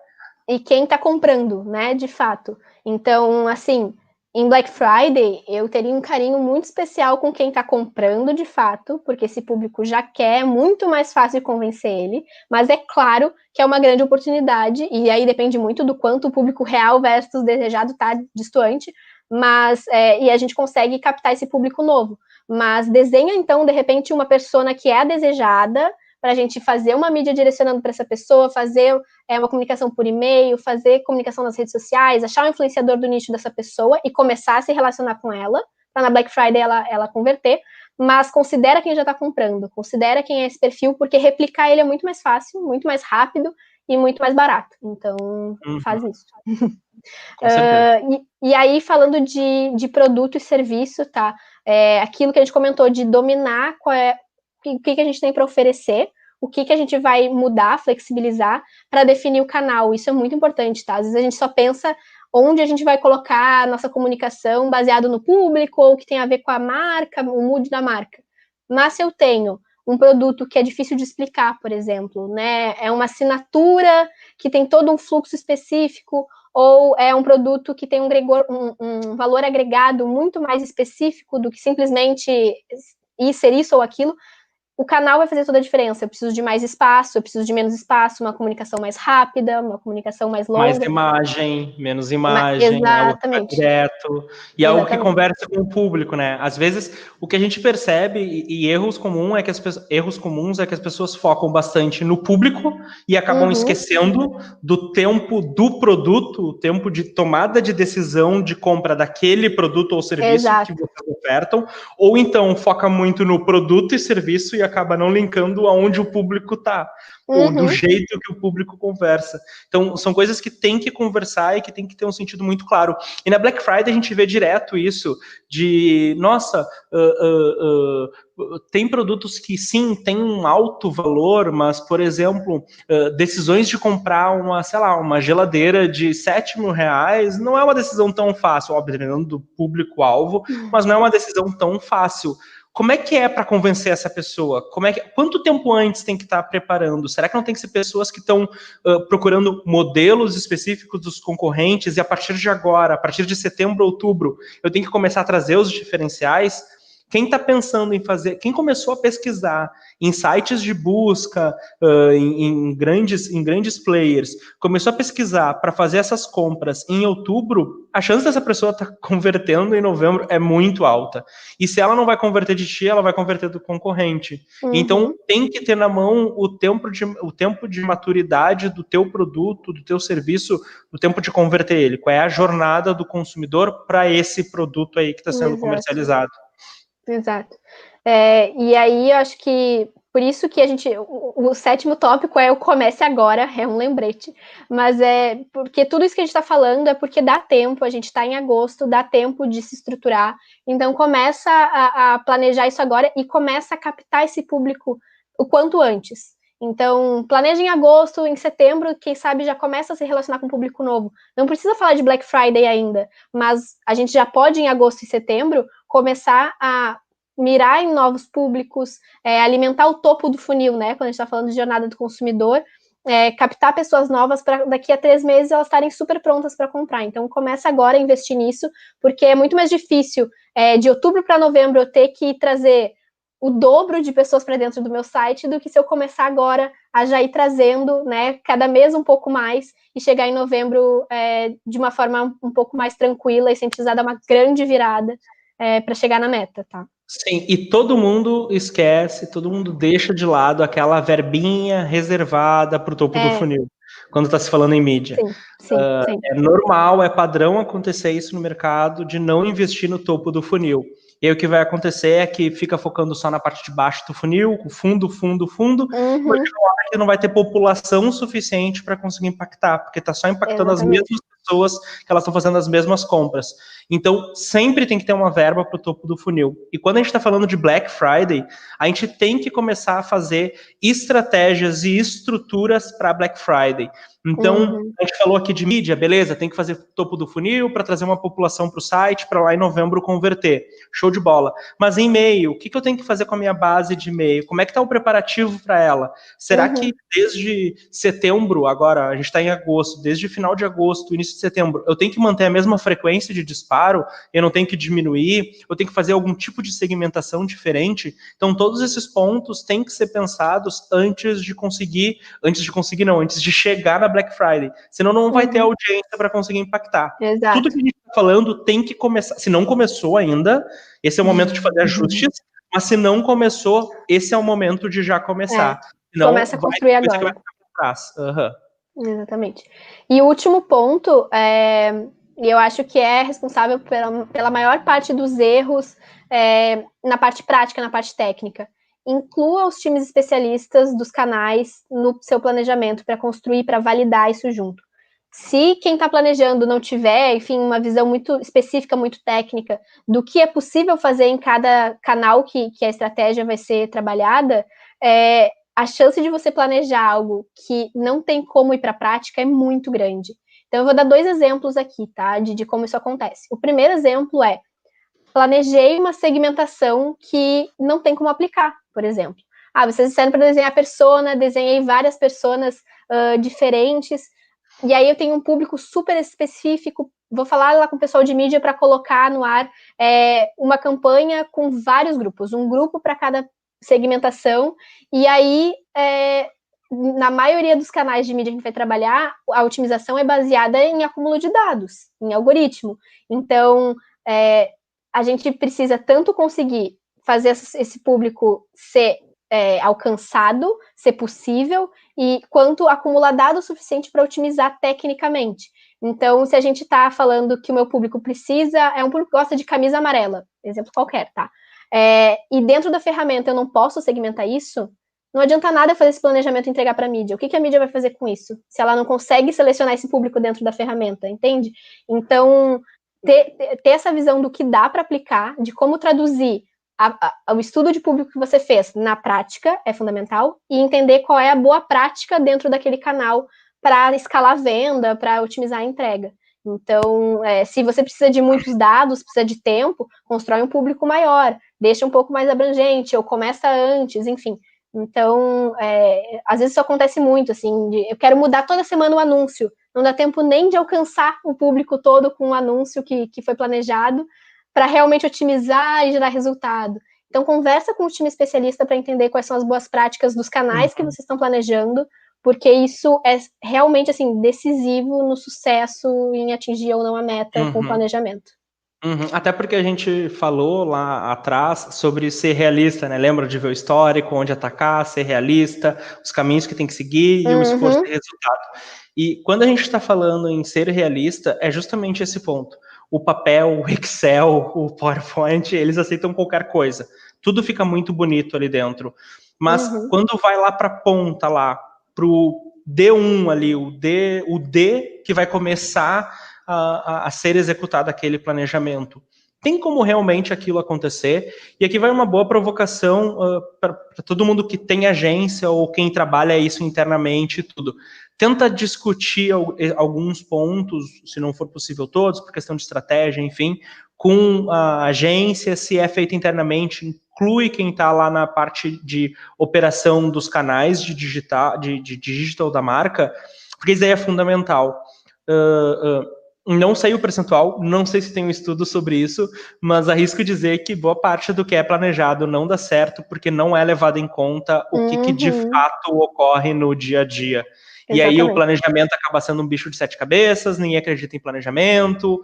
E quem está comprando, né, de fato. Então, assim, em Black Friday, eu teria um carinho muito especial com quem está comprando de fato, porque esse público já quer, é muito mais fácil de convencer ele, mas é claro que é uma grande oportunidade, e aí depende muito do quanto o público real versus desejado está distante, mas, e a gente consegue captar esse público novo. Mas desenha, então, de repente, uma persona que é a desejada, para a gente fazer uma mídia direcionando para essa pessoa, fazer uma comunicação por e-mail, fazer comunicação nas redes sociais, achar um influenciador do nicho dessa pessoa e começar a se relacionar com ela, para na Black Friday ela converter, mas considera quem já está comprando, considera quem é esse perfil, porque replicar ele é muito mais fácil, muito mais rápido e muito mais barato. Então, faz isso. E aí, falando de produto e serviço, tá? Aquilo que a gente comentou de dominar o que a gente tem para oferecer, o que a gente vai mudar, flexibilizar, para definir o canal. Isso é muito importante, tá? Às vezes a gente só pensa onde a gente vai colocar a nossa comunicação baseado no público, ou que tem a ver com a marca, o mood da marca. Mas se eu tenho um produto que é difícil de explicar, por exemplo, né? É uma assinatura que tem todo um fluxo específico, ou é um produto que tem um valor agregado muito mais específico do que simplesmente ser isso ou aquilo, o canal vai fazer toda a diferença. Eu preciso de mais espaço, eu preciso de menos espaço, uma comunicação mais rápida, uma comunicação mais longa. Mais imagem, menos imagem, exatamente. Direto, e algo que conversa com o público, né? Às vezes, o que a gente percebe, e erros comuns é que as pessoas focam bastante no público e acabam esquecendo do tempo do produto, o tempo de tomada de decisão de compra daquele produto ou serviço que vocês ofertam, ou então foca muito no produto e serviço e acaba não linkando aonde o público está, ou do jeito que o público conversa. Então, são coisas que tem que conversar e que tem que ter um sentido muito claro. E na Black Friday a gente vê direto isso, de, nossa, tem produtos que sim, tem um alto valor, mas, por exemplo, decisões de comprar uma geladeira de R$7.000 não é uma decisão tão fácil, óbvio, dependendo do público-alvo, mas não é uma decisão tão fácil. Como é que é para convencer essa pessoa? Quanto tempo antes tem que estar preparando? Será que não tem que ser pessoas que estão procurando modelos específicos dos concorrentes e a partir de agora, a partir de setembro, outubro, eu tenho que começar a trazer os diferenciais? Quem está pensando em fazer, quem começou a pesquisar em sites de busca, em grandes players, começou a pesquisar para fazer essas compras em outubro, a chance dessa pessoa estar convertendo em novembro é muito alta. E se ela não vai converter de ti, ela vai converter do concorrente. Então, tem que ter na mão o tempo de maturidade do teu produto, do teu serviço, o tempo de converter ele. Qual é a jornada do consumidor para esse produto aí que está sendo comercializado. Exato. E aí, eu acho que por isso que o 7º tópico é o comece agora, é um lembrete. Mas porque tudo isso que a gente está falando é porque dá tempo, a gente está em agosto, dá tempo de se estruturar. Então, começa a planejar isso agora e começa a captar esse público o quanto antes. Então, planeja em agosto, em setembro, quem sabe já começa a se relacionar com um público novo. Não precisa falar de Black Friday ainda, mas a gente já pode, em agosto e setembro, começar a mirar em novos públicos, alimentar o topo do funil, né? Quando a gente está falando de jornada do consumidor, captar pessoas novas para daqui a 3 meses elas estarem super prontas para comprar. Então, começa agora a investir nisso, porque é muito mais difícil de outubro para novembro eu ter que trazer o dobro de pessoas para dentro do meu site do que se eu começar agora a já ir trazendo, né, cada mês um pouco mais e chegar em novembro de uma forma um pouco mais tranquila e sem precisar dar uma grande virada para chegar na meta, tá? Sim, e todo mundo esquece, todo mundo deixa de lado aquela verbinha reservada para o topo do funil, quando está se falando em mídia. Sim. É normal, é padrão acontecer isso no mercado, de não investir no topo do funil. E aí o que vai acontecer é que fica focando só na parte de baixo do funil, fundo, mas que não vai ter população suficiente para conseguir impactar, porque está só impactando as mesmas pessoas que elas estão fazendo as mesmas compras. Então, sempre tem que ter uma verba para o topo do funil. E quando a gente está falando de Black Friday, a gente tem que começar a fazer estratégias e estruturas para Black Friday. Então, a gente falou aqui de mídia, beleza, tem que fazer topo do funil para trazer uma população para o site, para lá em novembro converter. Show de bola. Mas em e-mail, o que eu tenho que fazer com a minha base de e-mail? Como é que está o preparativo para ela? Será que desde setembro, agora a gente está em agosto, desde final de agosto, início de setembro, eu tenho que manter a mesma frequência de disparo? Eu não tenho que diminuir? Eu tenho que fazer algum tipo de segmentação diferente? Então, todos esses pontos têm que ser pensados antes de chegar na Black Friday. Senão não vai ter audiência para conseguir impactar. Exato. Tudo que a gente está falando tem que começar. Se não começou ainda, esse é o momento de fazer ajustes, mas se não começou, esse é o momento de já começar. Senão, começa a construir agora. Vai ficar pra trás. Exatamente. E o último ponto, eu acho que é responsável pela maior parte dos erros na parte prática, na parte técnica. Inclua os times especialistas dos canais no seu planejamento para construir, para validar isso junto. Se quem está planejando não tiver, enfim, uma visão muito específica, muito técnica do que é possível fazer em cada canal que a estratégia vai ser trabalhada, a chance de você planejar algo que não tem como ir para a prática é muito grande. Então, eu vou dar 2 exemplos aqui, tá? De como isso acontece. O primeiro exemplo é: planejei uma segmentação que não tem como aplicar, por exemplo. Vocês disseram para desenhar persona, desenhei várias personas diferentes, e aí eu tenho um público super específico, vou falar lá com o pessoal de mídia para colocar no ar uma campanha com vários grupos, um grupo para cada segmentação, e aí na maioria dos canais de mídia que a gente vai trabalhar, a otimização é baseada em acúmulo de dados, em algoritmo. Então, a gente precisa tanto conseguir fazer esse público ser alcançado, ser possível, e quanto acumular dados suficiente para otimizar tecnicamente. Então, se a gente está falando que o meu público precisa, é um público que gosta de camisa amarela, exemplo qualquer, tá? E dentro da ferramenta eu não posso segmentar isso, não adianta nada fazer esse planejamento e entregar para a mídia. O que a mídia vai fazer com isso? Se ela não consegue selecionar esse público dentro da ferramenta, entende? Então, ter essa visão do que dá para aplicar, de como traduzir o estudo de público que você fez na prática é fundamental, e entender qual é a boa prática dentro daquele canal para escalar a venda, para otimizar a entrega. Então, se você precisa de muitos dados, precisa de tempo, constrói um público maior, deixa um pouco mais abrangente, ou começa antes, enfim. Então, às vezes isso acontece muito, assim, eu quero mudar toda semana o anúncio, não dá tempo nem de alcançar o público todo com o anúncio que foi planejado, para realmente otimizar e gerar resultado. Então, conversa com o time especialista para entender quais são as boas práticas dos canais que vocês estão planejando, porque isso é realmente, assim, decisivo no sucesso em atingir ou não a meta com o planejamento. Até porque a gente falou lá atrás sobre ser realista, né? Lembra de ver o histórico, onde atacar, ser realista, os caminhos que tem que seguir e o esforço e resultado. E quando a gente está falando em ser realista, é justamente esse ponto. O papel, o Excel, o PowerPoint, eles aceitam qualquer coisa. Tudo fica muito bonito ali dentro. Mas quando vai lá para a ponta, lá, para o D1 ali, o D que vai começar a ser executado aquele planejamento. Tem como realmente aquilo acontecer? E aqui vai uma boa provocação para todo mundo que tem agência ou quem trabalha isso internamente e tudo. Tenta discutir alguns pontos, se não for possível todos, por questão de estratégia, enfim, com a agência, se é feito internamente, inclui quem está lá na parte de operação dos canais de digital da marca, porque isso aí é fundamental. Não sei o percentual, não sei se tem um estudo sobre isso, mas arrisco dizer que boa parte do que é planejado não dá certo porque não é levado em conta o que de fato ocorre no dia a dia. E aí o planejamento acaba sendo um bicho de 7 cabeças, ninguém acredita em planejamento,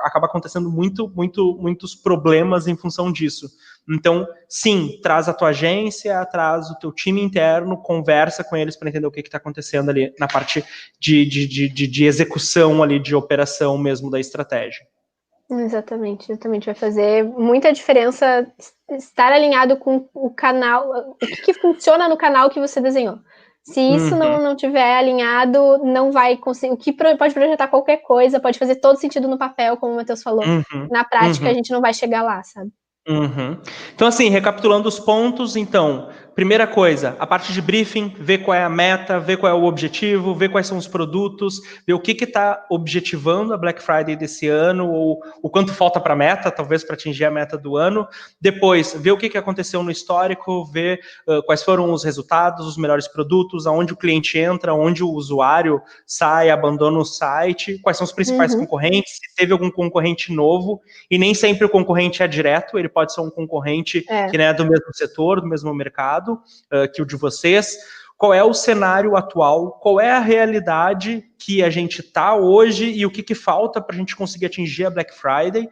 acaba acontecendo muitos problemas em função disso. Então, sim, traz a tua agência, traz o teu time interno, conversa com eles para entender o que está acontecendo ali na parte de execução ali, de operação mesmo da estratégia. Exatamente. Vai fazer muita diferença estar alinhado com o canal, o que funciona no canal que você desenhou. Se isso não tiver alinhado, não vai conseguir. O que pode projetar qualquer coisa, pode fazer todo sentido no papel, como o Matheus falou. Na prática, a gente não vai chegar lá, sabe? Então, assim, recapitulando os pontos, então, primeira coisa, a parte de briefing, ver qual é a meta, ver qual é o objetivo, ver quais são os produtos, ver o que está objetivando a Black Friday desse ano, ou o quanto falta para a meta, talvez para atingir a meta do ano. Depois, ver o que aconteceu no histórico, ver quais foram os resultados, os melhores produtos, aonde o cliente entra, onde o usuário sai, abandona o site, quais são os principais concorrentes, se teve algum concorrente novo, e nem sempre o concorrente é direto, ele pode ser um concorrente que não é do mesmo setor, do mesmo mercado que o de vocês. Qual é o cenário atual? Qual é a realidade que a gente está hoje e o que falta para a gente conseguir atingir a Black Friday?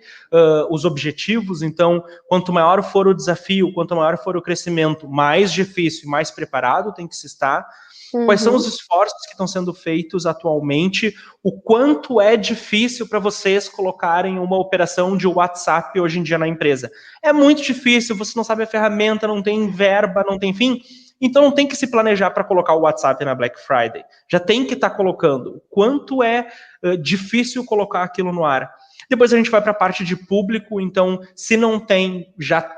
Os objetivos, então, quanto maior for o desafio, quanto maior for o crescimento, mais difícil e mais preparado tem que se estar. Quais são os esforços que estão sendo feitos atualmente? O quanto é difícil para vocês colocarem uma operação de WhatsApp hoje em dia na empresa? É muito difícil, você não sabe a ferramenta, não tem verba, não tem fim. Então não tem que se planejar para colocar o WhatsApp na Black Friday. Já tem que estar colocando. O quanto é difícil colocar aquilo no ar? Depois a gente vai para a parte de público, então se não tem, já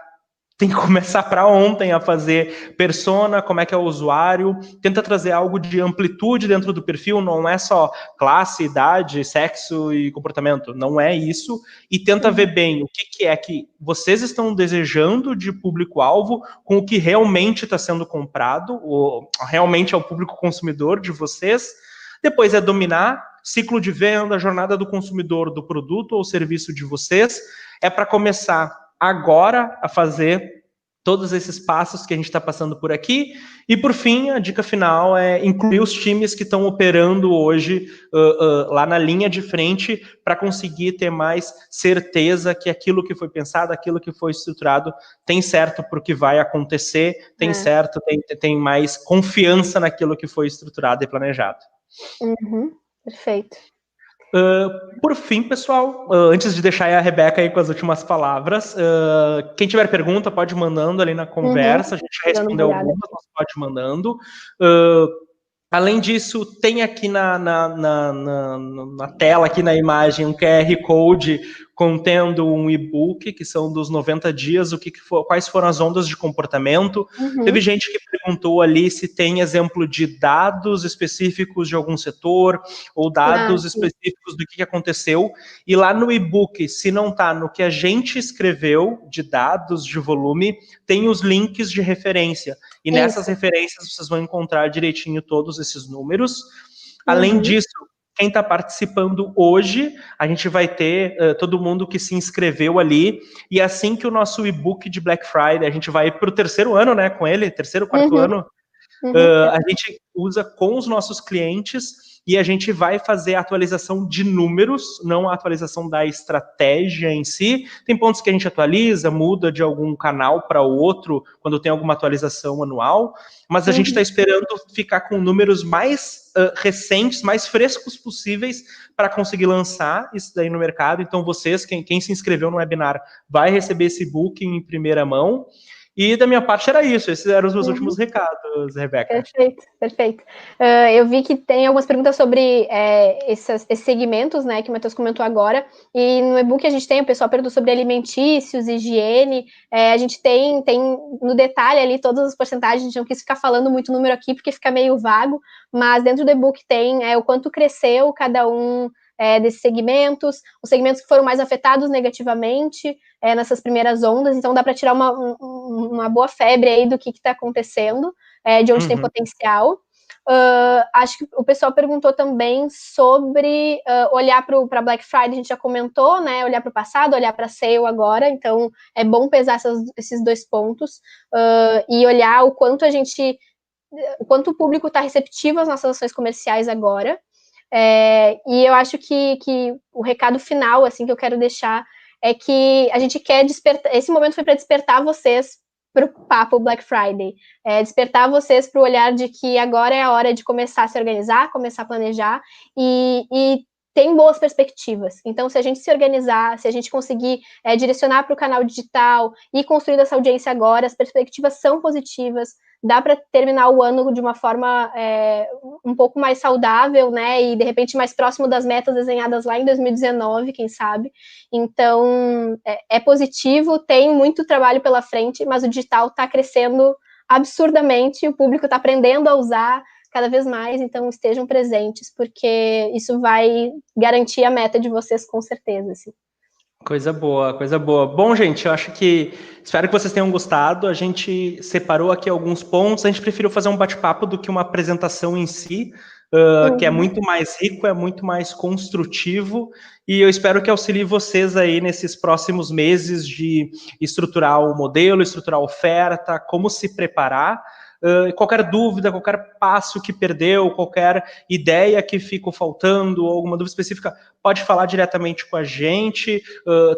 tem que começar para ontem a fazer persona, como é que é o usuário, tenta trazer algo de amplitude dentro do perfil, não é só classe, idade, sexo e comportamento, não é isso, e tenta ver bem o que é que vocês estão desejando de público-alvo com o que realmente está sendo comprado, ou realmente é o público consumidor de vocês. Depois é dominar ciclo de venda, jornada do consumidor do produto ou serviço de vocês, é para começar agora a fazer todos esses passos que a gente está passando por aqui. E, por fim, a dica final é incluir os times que estão operando hoje lá na linha de frente para conseguir ter mais certeza que aquilo que foi pensado, aquilo que foi estruturado tem certo para o que vai acontecer, tem certo, tem mais confiança naquilo que foi estruturado e planejado. Perfeito. Por fim, pessoal, antes de deixar a Rebeca aí com as últimas palavras, quem tiver pergunta pode ir mandando ali na conversa, a gente já respondeu algumas, mas pode ir mandando. Além disso, tem aqui na tela, aqui na imagem, um QR Code contendo um e-book, que são dos 90 dias, quais foram as ondas de comportamento. Teve gente que perguntou ali se tem exemplo de dados específicos de algum setor, ou dados específicos do que aconteceu. E lá no e-book, se não está no que a gente escreveu, de dados, de volume, tem os links de referência. E nessas referências vocês vão encontrar direitinho todos esses números. Além disso, quem está participando hoje, a gente vai ter todo mundo que se inscreveu ali, e assim que o nosso e-book de Black Friday, a gente vai para o terceiro ano, né, com ele, terceiro, quarto ano, a gente usa com os nossos clientes e a gente vai fazer a atualização de números, não a atualização da estratégia em si. Tem pontos que a gente atualiza, muda de algum canal para outro, quando tem alguma atualização anual, mas a gente está esperando ficar com números mais recentes, mais frescos possíveis para conseguir lançar isso daí no mercado. Então vocês, quem se inscreveu no webinar, vai receber esse book em primeira mão. E da minha parte era isso, esses eram os meus últimos recados, Rebeca. Perfeito, perfeito. Eu vi que tem algumas perguntas sobre esses segmentos, né, que o Matheus comentou agora, e no e-book a gente tem, o pessoal perguntou sobre alimentícios, higiene, a gente tem no detalhe ali todas as porcentagens, a gente não quis ficar falando muito número aqui, porque fica meio vago, mas dentro do e-book tem o quanto cresceu cada um desses segmentos, os segmentos que foram mais afetados negativamente nessas primeiras ondas, então dá para tirar uma boa febre aí do que está acontecendo, de onde tem potencial. Acho que o pessoal perguntou também sobre olhar para Black Friday, a gente já comentou, né? Olhar para o passado, olhar para a sale agora, então é bom pesar esses dois pontos e olhar o quanto o público está receptivo às nossas ações comerciais agora. E eu acho que o recado final, assim, que eu quero deixar é que a gente quer despertar. Esse momento foi para despertar vocês para o papo Black Friday, despertar vocês para o olhar de que agora é a hora de começar a se organizar, começar a planejar e tem boas perspectivas. Então, se a gente se organizar, se a gente conseguir direcionar para o canal digital e construir essa audiência agora, as perspectivas são positivas. Dá para terminar o ano de uma forma um pouco mais saudável, né? E de repente mais próximo das metas desenhadas lá em 2019, quem sabe. Então é positivo, tem muito trabalho pela frente, mas o digital está crescendo absurdamente, o público está aprendendo a usar cada vez mais, então estejam presentes, porque isso vai garantir a meta de vocês com certeza, assim. Coisa boa, coisa boa. Bom, gente, eu acho que... Espero que vocês tenham gostado. A gente separou aqui alguns pontos. A gente preferiu fazer um bate-papo do que uma apresentação em si, que é muito mais rico, é muito mais construtivo. E eu espero que auxilie vocês aí nesses próximos meses de estruturar o modelo, estruturar a oferta, como se preparar. Qualquer dúvida, qualquer passo que perdeu, qualquer ideia que ficou faltando, ou alguma dúvida específica, pode falar diretamente com a gente.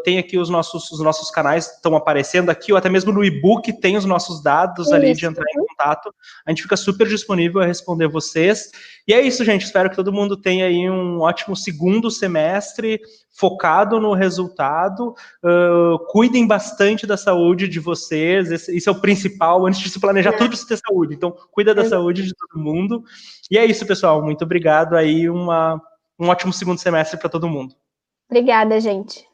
Tem aqui os nossos canais estão aparecendo aqui, ou até mesmo no e-book tem os nossos dados ali de entrar em contato. A gente fica super disponível a responder vocês. E é isso, gente. Espero que todo mundo tenha aí um ótimo segundo semestre, focado no resultado. Cuidem bastante da saúde de vocês. Isso é o principal. Antes de se planejar, tudo precisa ter saúde. Então, cuida da saúde de todo mundo. E é isso, pessoal. Muito obrigado aí. Um ótimo segundo semestre para todo mundo. Obrigada, gente.